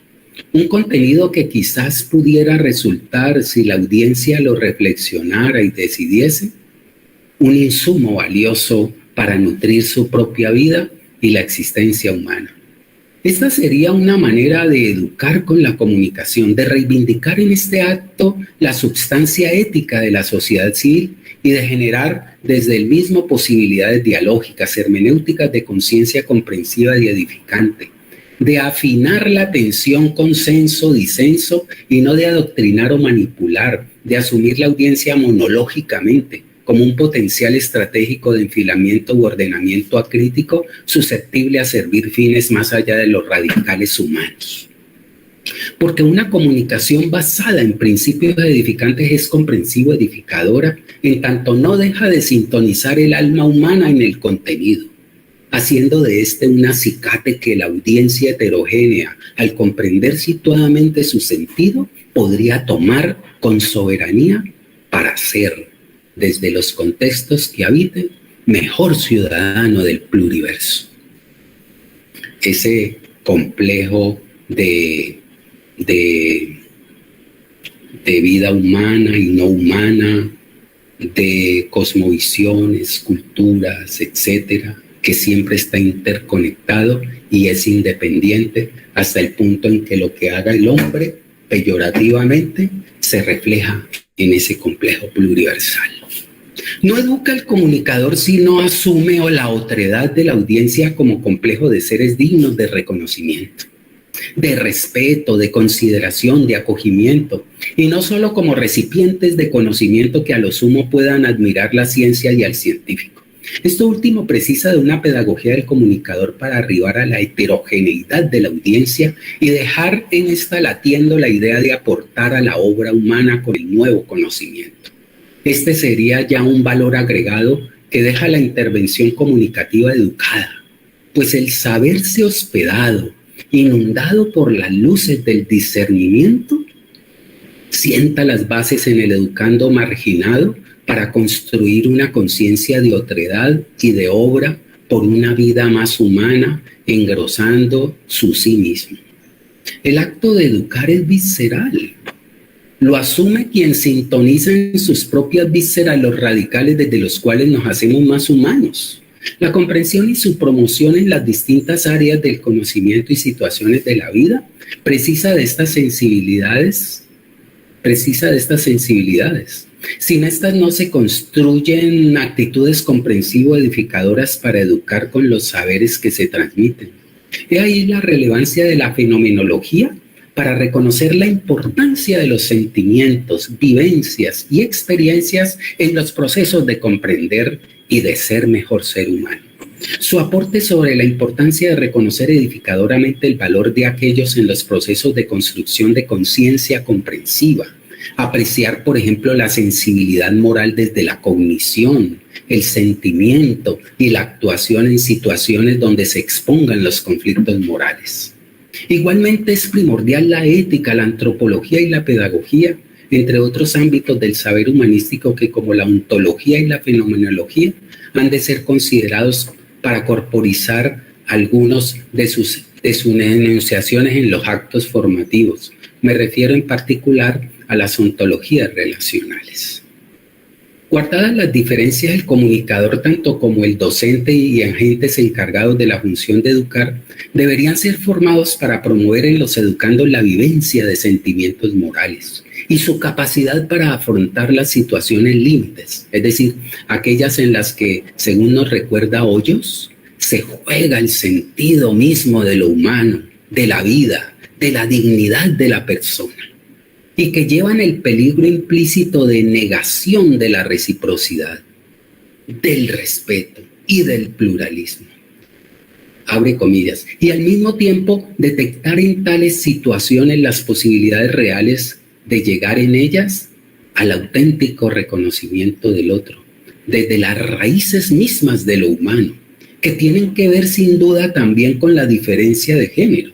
un contenido que quizás pudiera resultar, si la audiencia lo reflexionara y decidiese, un insumo valioso para nutrir su propia vida y la existencia humana. Esta sería una manera de educar con la comunicación, de reivindicar en este acto la substancia ética de la sociedad civil y de generar desde el mismo posibilidades dialógicas, hermenéuticas de conciencia comprensiva y edificante, de afinar la tensión consenso, disenso y no de adoctrinar o manipular, de asumir la audiencia monológicamente como un potencial estratégico de enfilamiento u ordenamiento acrítico susceptible a servir fines más allá de los radicales humanos. Porque una comunicación basada en principios edificantes es comprensiva, edificadora, en tanto no deja de sintonizar el alma humana en el contenido, haciendo de este un acicate que la audiencia heterogénea, al comprender situadamente su sentido, podría tomar con soberanía para ser, desde los contextos que habiten, mejor ciudadano del pluriverso. Ese complejo de vida humana y no humana, de cosmovisiones, culturas, etcétera, que siempre está interconectado y es independiente hasta el punto en que lo que haga el hombre peyorativamente se refleja en ese complejo pluriversal. No educa al comunicador si no asume la otredad de la audiencia como complejo de seres dignos de reconocimiento, de respeto, de consideración, de acogimiento, y no solo como recipientes de conocimiento que a lo sumo puedan admirar la ciencia y al científico, Esto último precisa de una pedagogía del comunicador para arribar a la heterogeneidad de la audiencia y dejar en esta latiendo la idea de aportar a la obra humana con el nuevo conocimiento. Este sería ya un valor agregado que deja la intervención comunicativa educada, pues el saberse hospedado, inundado por las luces del discernimiento, sienta las bases en el educando marginado para construir una conciencia de otredad y de obra por una vida más humana, engrosando su sí mismo. El acto de educar es visceral. Lo asume quien sintoniza en sus propias vísceras los radicales desde los cuales nos hacemos más humanos. La comprensión y su promoción en las distintas áreas del conocimiento y situaciones de la vida precisa de estas sensibilidades. Sin estas no se construyen actitudes comprensivo-edificadoras para educar con los saberes que se transmiten. He ahí la relevancia de la fenomenología para reconocer la importancia de los sentimientos, vivencias y experiencias en los procesos de comprender y de ser mejor ser humano. Su aporte sobre la importancia de reconocer edificadoramente el valor de aquellos en los procesos de construcción de conciencia comprensiva. Apreciar, por ejemplo, la sensibilidad moral desde la cognición, el sentimiento y la actuación en situaciones donde se expongan los conflictos morales. Igualmente es primordial la ética, la antropología y la pedagogía, entre otros ámbitos del saber humanístico que, como la ontología y la fenomenología, han de ser considerados para corporizar algunos de sus enunciaciones en los actos formativos. Me refiero en particular a las ontologías relacionales. Guardadas las diferencias, el comunicador, tanto como el docente y agentes encargados de la función de educar, deberían ser formados para promover en los educandos la vivencia de sentimientos morales y su capacidad para afrontar las situaciones límites, es decir, aquellas en las que, según nos recuerda Hoyos, se juega el sentido mismo de lo humano, de la vida, de la dignidad de la persona, y que llevan el peligro implícito de negación de la reciprocidad, del respeto y del pluralismo. Abre comillas. Y al mismo tiempo detectar en tales situaciones las posibilidades reales de llegar en ellas al auténtico reconocimiento del otro, desde las raíces mismas de lo humano, que tienen que ver sin duda también con la diferencia de género,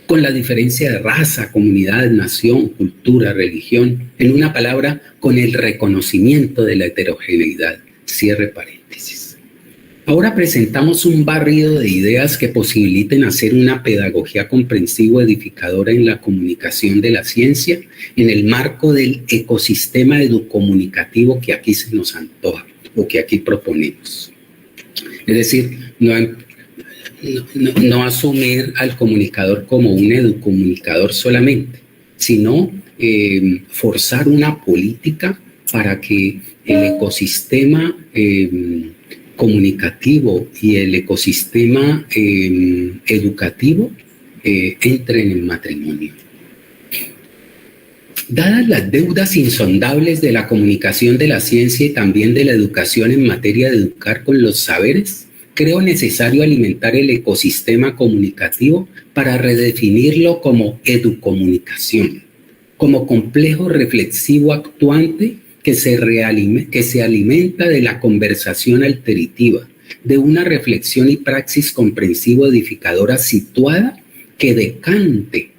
con la diferencia de raza, comunidad, nación, cultura, religión, en una palabra, con el reconocimiento de la heterogeneidad. Cierre paréntesis. Ahora presentamos un barrido de ideas que posibiliten hacer una pedagogía comprensiva edificadora en la comunicación de la ciencia en el marco del ecosistema educomunicativo que aquí se nos antoja o que aquí proponemos. Es decir, no asumir al comunicador como un educomunicador solamente, sino forzar una política para que el ecosistema comunicativo y el ecosistema educativo entren en matrimonio. Dadas las deudas insondables de la comunicación de la ciencia y también de la educación en materia de educar con los saberes, creo necesario alimentar el ecosistema comunicativo para redefinirlo como educomunicación, como complejo reflexivo actuante que se alimenta de la conversación alteritiva, de una reflexión y praxis comprensivo edificadora situada que decante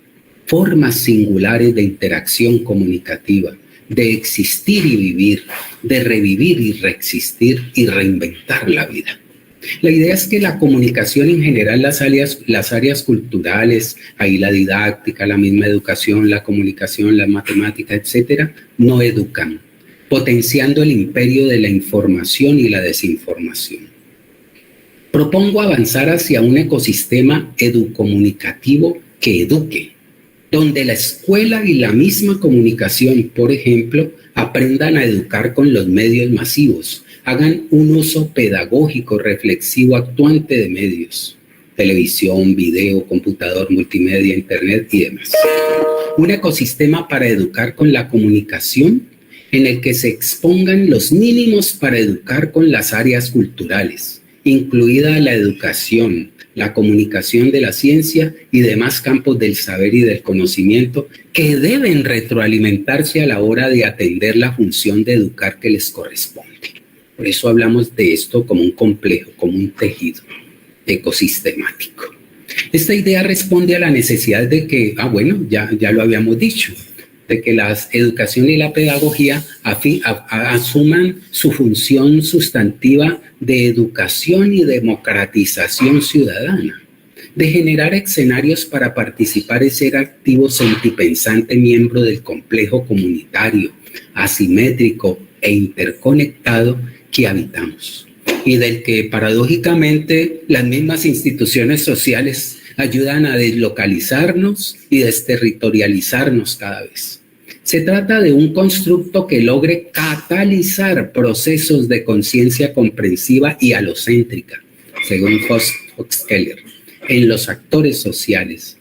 formas singulares de interacción comunicativa, de existir y vivir, de revivir y reexistir y reinventar la vida. La idea es que la comunicación en general, las áreas culturales, ahí la didáctica, la misma educación, la comunicación, la matemática, etcétera, no educan, potenciando el imperio de la información y la desinformación. Propongo avanzar hacia un ecosistema educomunicativo que eduque, donde la escuela y la misma comunicación, por ejemplo, aprendan a educar con los medios masivos, hagan un uso pedagógico, reflexivo, actuante de medios, televisión, video, computador, multimedia, internet y demás. Un ecosistema para educar con la comunicación en el que se expongan los mínimos para educar con las áreas culturales, incluida la educación, la comunicación de la ciencia y demás campos del saber y del conocimiento que deben retroalimentarse a la hora de atender la función de educar que les corresponde. Por eso hablamos de esto como un complejo, como un tejido ecosistemático. Esta idea responde a la necesidad de que, ya lo habíamos dicho, de que la educación y la pedagogía asuman su función sustantiva de educación y democratización ciudadana, de generar escenarios para participar y ser activo sentipensante miembro del complejo comunitario, asimétrico e interconectado que habitamos, y del que paradójicamente las mismas instituciones sociales ayudan a deslocalizarnos y desterritorializarnos cada vez. Se trata de un constructo que logre catalizar procesos de conciencia comprensiva y alocéntrica, según Hochschild, en los actores sociales.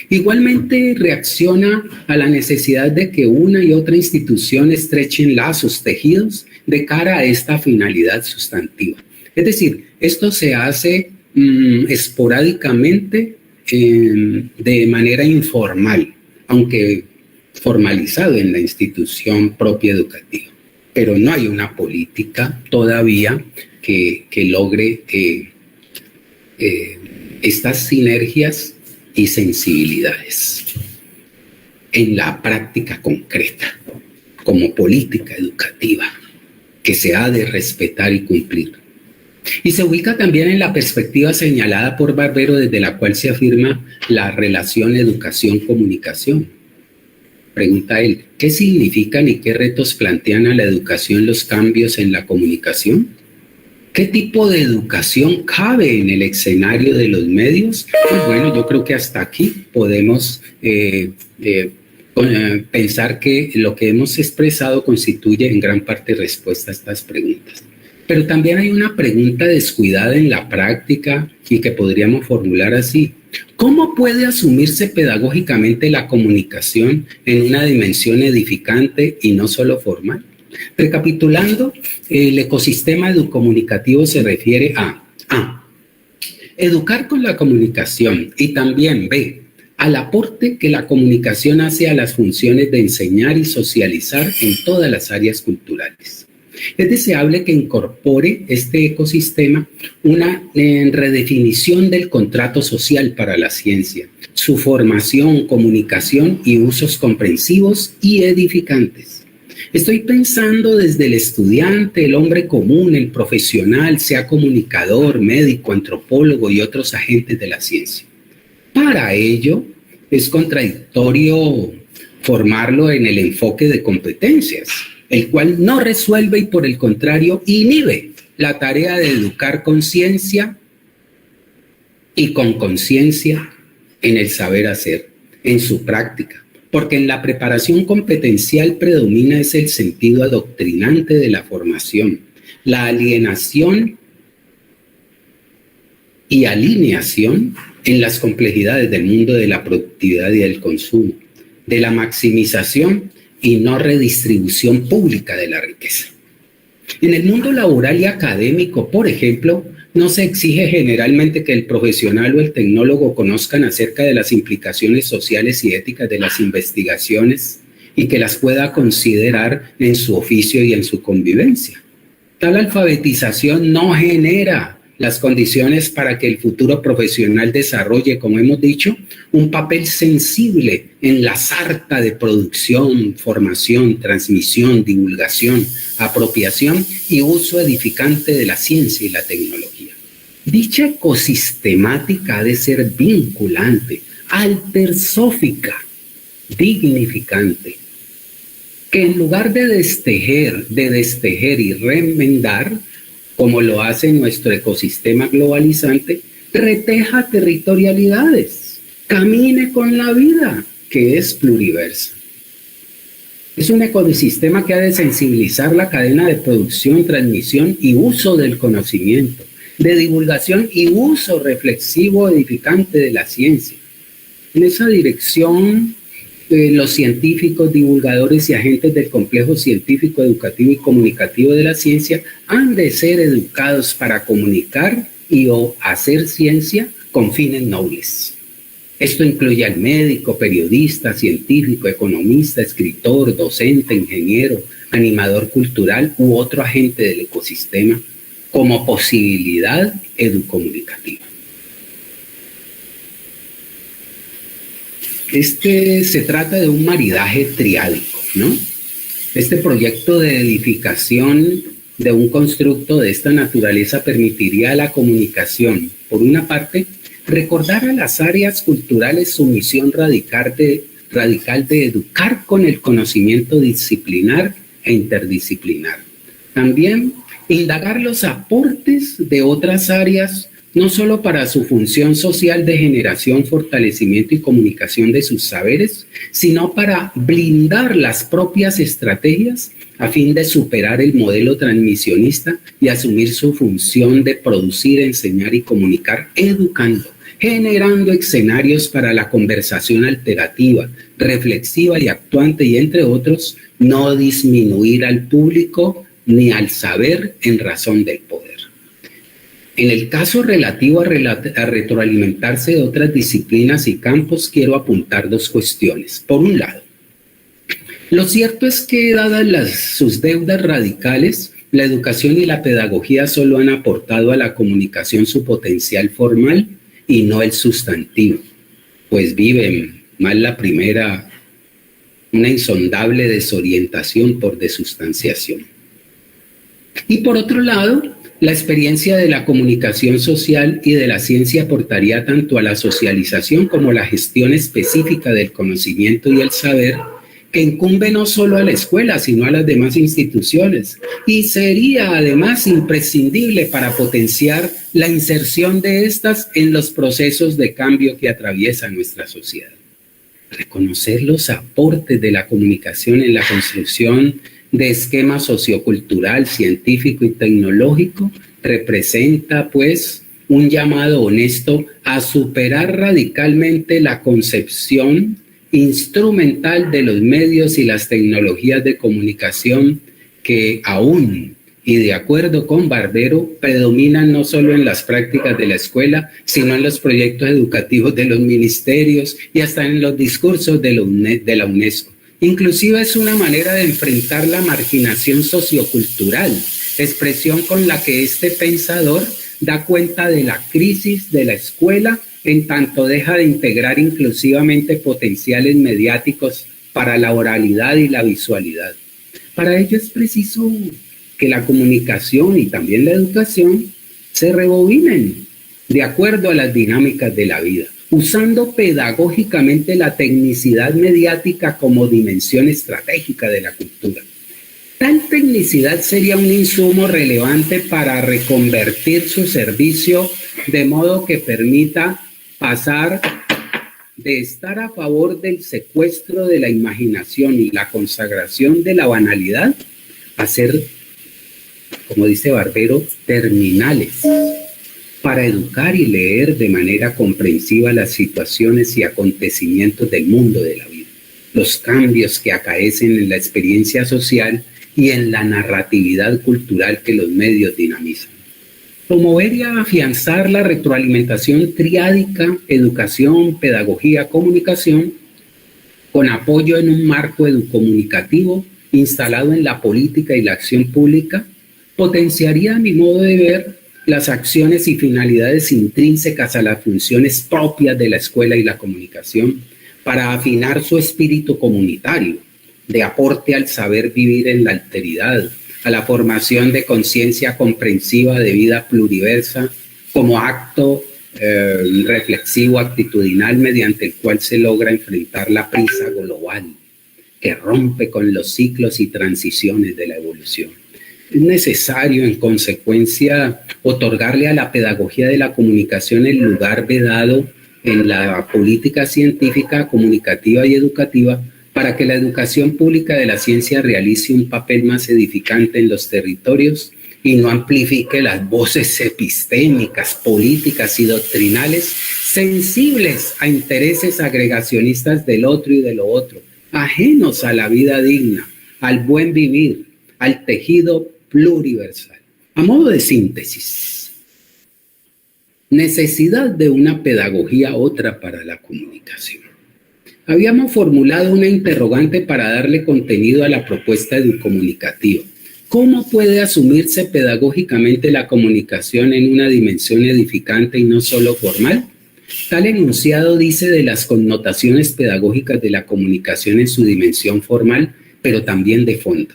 Igualmente reacciona a la necesidad de que una y otra institución estrechen lazos tejidos de cara a esta finalidad sustantiva. Es decir, esto se hace esporádicamente de manera informal, aunque formalizado en la institución propia educativa. Pero no hay una política todavía que logre estas sinergias y sensibilidades en la práctica concreta, como política educativa, que se ha de respetar y cumplir. Y se ubica también en la perspectiva señalada por Barbero, desde la cual se afirma la relación educación-comunicación. Pregunta él, ¿qué significan y qué retos plantean a la educación los cambios en la comunicación? ¿Qué tipo de educación cabe en el escenario de los medios? Pues bueno, yo creo que hasta aquí podemos pensar que lo que hemos expresado constituye en gran parte respuesta a estas preguntas. Pero también hay una pregunta descuidada en la práctica y que podríamos formular así. ¿Cómo puede asumirse pedagógicamente la comunicación en una dimensión edificante y no solo formal? Recapitulando, el ecosistema educomunicativo se refiere a educar con la comunicación y también B, al aporte que la comunicación hace a las funciones de enseñar y socializar en todas las áreas culturales. Es deseable que incorpore este ecosistema una redefinición del contrato social para la ciencia, su formación, comunicación y usos comprensivos y edificantes. Estoy pensando desde el estudiante, el hombre común, el profesional, sea comunicador, médico, antropólogo y otros agentes de la ciencia. Para ello, es contradictorio formarlo en el enfoque de competencias, el cual no resuelve y por el contrario inhibe la tarea de educar con ciencia y con conciencia en el saber hacer, en su práctica, porque en la preparación competencial predomina es el sentido adoctrinante de la formación, la alienación y alineación en las complejidades del mundo de la productividad y del consumo, de la maximización y no redistribución pública de la riqueza. En el mundo laboral y académico, por ejemplo, no se exige generalmente que el profesional o el tecnólogo conozcan acerca de las implicaciones sociales y éticas de las investigaciones y que las pueda considerar en su oficio y en su convivencia. Tal alfabetización no genera las condiciones para que el futuro profesional desarrolle, como hemos dicho, un papel sensible en la sarta de producción, formación, transmisión, divulgación, apropiación y uso edificante de la ciencia y la tecnología. Dicha ecosistemática ha de ser vinculante, altersófica, dignificante, que en lugar de destejer y remendar, como lo hace nuestro ecosistema globalizante, reteja territorialidades, camine con la vida, que es pluriversa. Es un ecosistema que ha de sensibilizar la cadena de producción, transmisión y uso del conocimiento, de divulgación y uso reflexivo edificante de la ciencia. En esa dirección los científicos, divulgadores y agentes del complejo científico, educativo y comunicativo de la ciencia han de ser educados para comunicar y o hacer ciencia con fines nobles. Esto incluye al médico, periodista, científico, economista, escritor, docente, ingeniero, animador cultural u otro agente del ecosistema como posibilidad educomunicativa. Se trata de un maridaje triádico, ¿no? Este proyecto de edificación de un constructo de esta naturaleza permitiría a la comunicación, por una parte, recordar a las áreas culturales su misión radical de educar con el conocimiento disciplinar e interdisciplinar. También indagar los aportes de otras áreas, no solo para su función social de generación, fortalecimiento y comunicación de sus saberes, sino para blindar las propias estrategias a fin de superar el modelo transmisionista y asumir su función de producir, enseñar y comunicar educando, generando escenarios para la conversación alterativa, reflexiva y actuante y, entre otros, no disminuir al público ni al saber en razón del poder. En el caso relativo a retroalimentarse de otras disciplinas y campos, quiero apuntar dos cuestiones. Por un lado, lo cierto es que, dadas sus deudas radicales, la educación y la pedagogía solo han aportado a la comunicación su potencial formal y no el sustantivo, pues viven mal la primera, una insondable desorientación por desustanciación. Y por otro lado, la experiencia de la comunicación social y de la ciencia aportaría tanto a la socialización como a la gestión específica del conocimiento y el saber, que incumbe no solo a la escuela, sino a las demás instituciones, y sería además imprescindible para potenciar la inserción de estas en los procesos de cambio que atraviesa nuestra sociedad. Reconocer los aportes de la comunicación en la construcción de esquema sociocultural, científico y tecnológico representa, pues, un llamado honesto a superar radicalmente la concepción instrumental de los medios y las tecnologías de comunicación que aún, y de acuerdo con Barbero, predominan no solo en las prácticas de la escuela, sino en los proyectos educativos de los ministerios y hasta en los discursos de la UNESCO. Inclusive es una manera de enfrentar la marginación sociocultural, expresión con la que este pensador da cuenta de la crisis de la escuela en tanto deja de integrar inclusivamente potenciales mediáticos para la oralidad y la visualidad. Para ello es preciso que la comunicación y también la educación se rebobinen de acuerdo a las dinámicas de la vida, usando pedagógicamente la tecnicidad mediática como dimensión estratégica de la cultura. Tal tecnicidad sería un insumo relevante para reconvertir su servicio de modo que permita pasar de estar a favor del secuestro de la imaginación y la consagración de la banalidad a ser, como dice Barbero, terminales para educar y leer de manera comprensiva las situaciones y acontecimientos del mundo de la vida, los cambios que acaecen en la experiencia social y en la narratividad cultural que los medios dinamizan. Promover y afianzar la retroalimentación triádica, educación, pedagogía, comunicación, con apoyo en un marco educomunicativo instalado en la política y la acción pública, potenciaría, a mi modo de ver, las acciones y finalidades intrínsecas a las funciones propias de la escuela y la comunicación para afinar su espíritu comunitario, de aporte al saber vivir en la alteridad, a la formación de conciencia comprensiva de vida pluriversa como acto reflexivo actitudinal mediante el cual se logra enfrentar la prisa global que rompe con los ciclos y transiciones de la evolución. Es necesario, en consecuencia, otorgarle a la pedagogía de la comunicación el lugar vedado en la política científica, comunicativa y educativa para que la educación pública de la ciencia realice un papel más edificante en los territorios y no amplifique las voces epistémicas, políticas y doctrinales sensibles a intereses agregacionistas del otro y de lo otro, ajenos a la vida digna, al buen vivir, al tejido pluriversal. A modo de síntesis, necesidad de una pedagogía otra para la comunicación. Habíamos formulado una interrogante para darle contenido a la propuesta educomunicativa. ¿Cómo puede asumirse pedagógicamente la comunicación en una dimensión edificante y no solo formal? Tal enunciado dice de las connotaciones pedagógicas de la comunicación en su dimensión formal, pero también de fondo.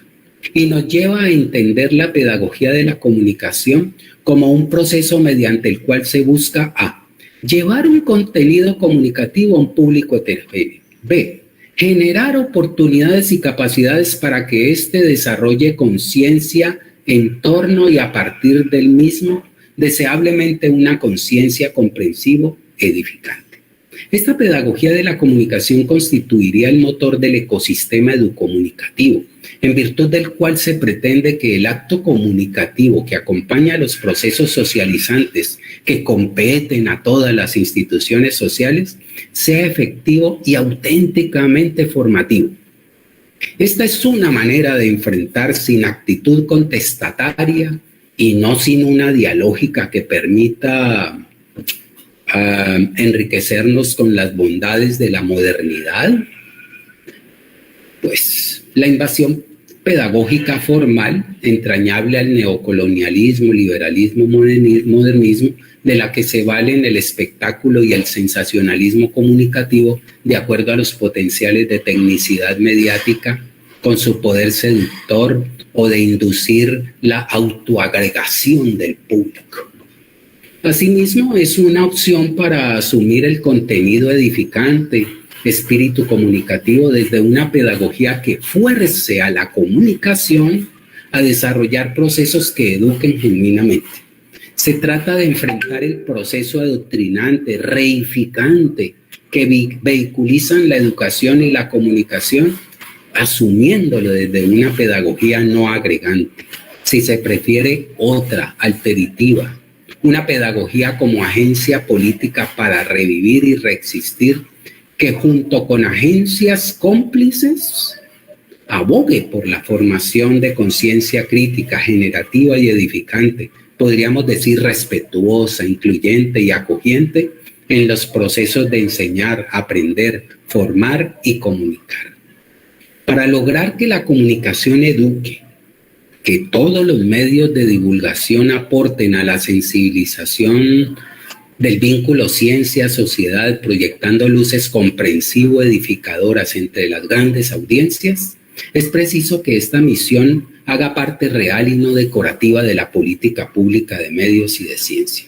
Y nos lleva a entender la pedagogía de la comunicación como un proceso mediante el cual se busca a llevar un contenido comunicativo a un público heterogéneo. B. Generar oportunidades y capacidades para que éste desarrolle conciencia en torno y a partir del mismo, deseablemente una conciencia comprensivo edificante. Esta pedagogía de la comunicación constituiría el motor del ecosistema educomunicativo, en virtud del cual se pretende que el acto comunicativo que acompaña a los procesos socializantes que competen a todas las instituciones sociales sea efectivo y auténticamente formativo. Esta es una manera de enfrentar sin actitud contestataria y no sin una dialógica que permita enriquecernos con las bondades de la modernidad, pues la invasión pedagógica formal, entrañable al neocolonialismo, liberalismo, modernismo, de la que se valen el espectáculo y el sensacionalismo comunicativo de acuerdo a los potenciales de tecnicidad mediática, con su poder seductor o de inducir la autoagregación del público. Asimismo, es una opción para asumir el contenido edificante, espíritu comunicativo desde una pedagogía que fuerce a la comunicación a desarrollar procesos que eduquen genuinamente. Se trata de enfrentar el proceso adoctrinante, reificante, que vehiculizan la educación y la comunicación, asumiéndolo desde una pedagogía no agregante, si se prefiere otra, alteritiva, una pedagogía como agencia política para revivir y reexistir, que junto con agencias cómplices abogue por la formación de conciencia crítica, generativa y edificante, podríamos decir respetuosa, incluyente y acogiente en los procesos de enseñar, aprender, formar y comunicar. Para lograr que la comunicación eduque, que todos los medios de divulgación aporten a la sensibilización del vínculo ciencia-sociedad, proyectando luces comprensivo-edificadoras entre las grandes audiencias, es preciso que esta misión haga parte real y no decorativa de la política pública de medios y de ciencia,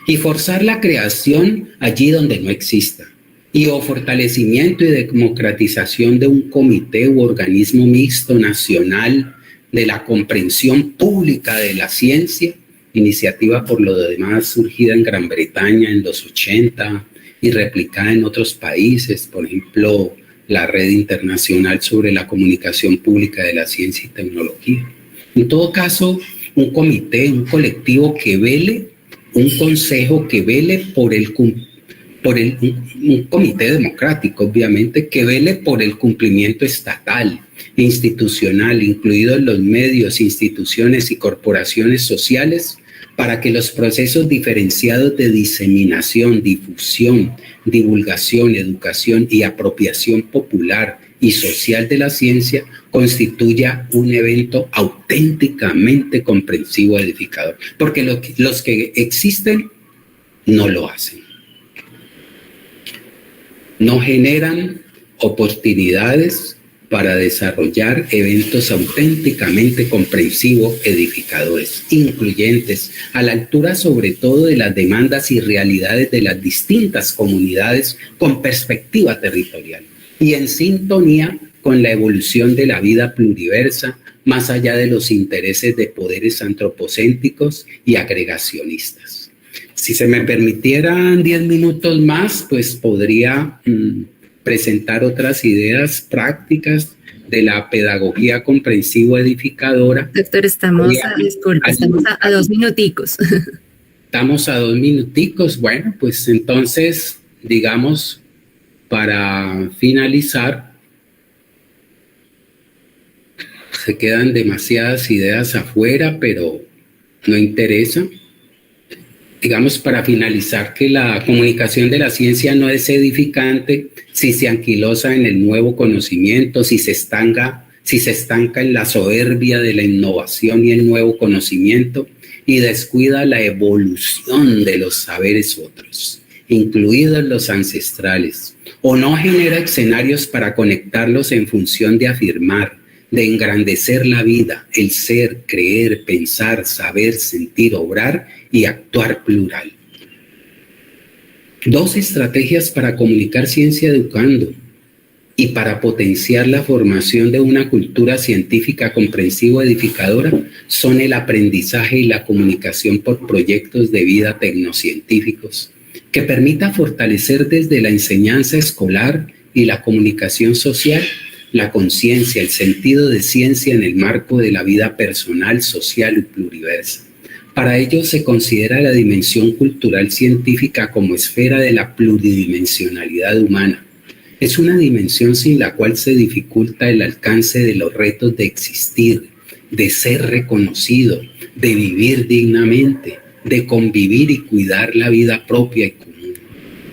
y forzar la creación allí donde no exista, y o fortalecimiento y democratización de un comité u organismo mixto nacional de la comprensión pública de la ciencia, iniciativa por lo demás surgida en Gran Bretaña en los 80 y replicada en otros países, por ejemplo, la Red Internacional sobre la Comunicación Pública de la Ciencia y Tecnología. En todo caso, un comité, un colectivo que vele, un consejo que vele un comité democrático, obviamente, que vele por el cumplimiento estatal, institucional, incluidos los medios, instituciones y corporaciones sociales, para que los procesos diferenciados de diseminación, difusión, divulgación, educación y apropiación popular y social de la ciencia constituya un evento auténticamente comprensivo, edificador, porque los que existen no lo hacen. No generan oportunidades para desarrollar eventos auténticamente comprensivos, edificadores, incluyentes, a la altura sobre todo de las demandas y realidades de las distintas comunidades con perspectiva territorial y en sintonía con la evolución de la vida pluriversa, más allá de los intereses de poderes antropocéntricos y agregacionistas. Si se me permitieran 10 minutos más, pues podría presentar otras ideas prácticas de la pedagogía comprensivo-edificadora. Doctor, estamos a 2 minuticos. Estamos a 2 minuticos. Bueno, pues entonces, digamos, para finalizar, se quedan demasiadas ideas afuera, pero no interesa. Digamos, para finalizar, que la comunicación de la ciencia no es edificante si se anquilosa en el nuevo conocimiento, si se estanca en la soberbia de la innovación y el nuevo conocimiento, y descuida la evolución de los saberes otros, incluidos los ancestrales, o no genera escenarios para conectarlos en función de afirmar, de engrandecer la vida, el ser, creer, pensar, saber, sentir, obrar y actuar plural. 2 estrategias para comunicar ciencia educando y para potenciar la formación de una cultura científica comprensiva edificadora son el aprendizaje y la comunicación por proyectos de vida tecnocientíficos, que permita fortalecer desde la enseñanza escolar y la comunicación social la conciencia, el sentido de ciencia en el marco de la vida personal, social y pluriversa. Para ello se considera la dimensión cultural científica como esfera de la pluridimensionalidad humana. Es una dimensión sin la cual se dificulta el alcance de los retos de existir, de ser reconocido, de vivir dignamente, de convivir y cuidar la vida propia y común.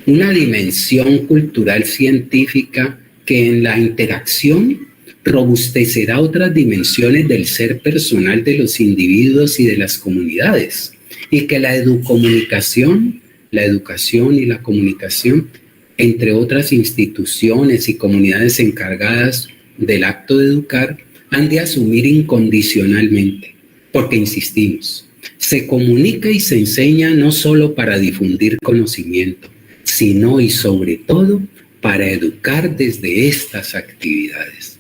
Una dimensión cultural científica que en la interacción robustecerá otras dimensiones del ser personal de los individuos y de las comunidades, y que la educación y la comunicación, entre otras instituciones y comunidades encargadas del acto de educar, han de asumir incondicionalmente, porque insistimos, se comunica y se enseña no solo para difundir conocimiento, sino y sobre todo para educar desde estas actividades.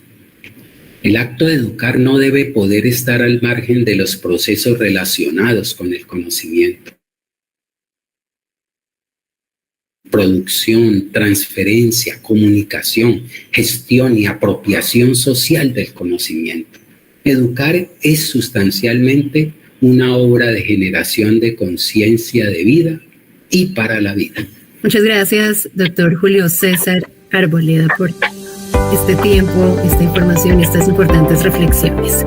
El acto de educar no debe poder estar al margen de los procesos relacionados con el conocimiento. Producción, transferencia, comunicación, gestión y apropiación social del conocimiento. Educar es sustancialmente una obra de generación de conciencia de vida y para la vida. Muchas gracias, doctor Julio César Arboleda, por este tiempo, esta información y estas importantes reflexiones.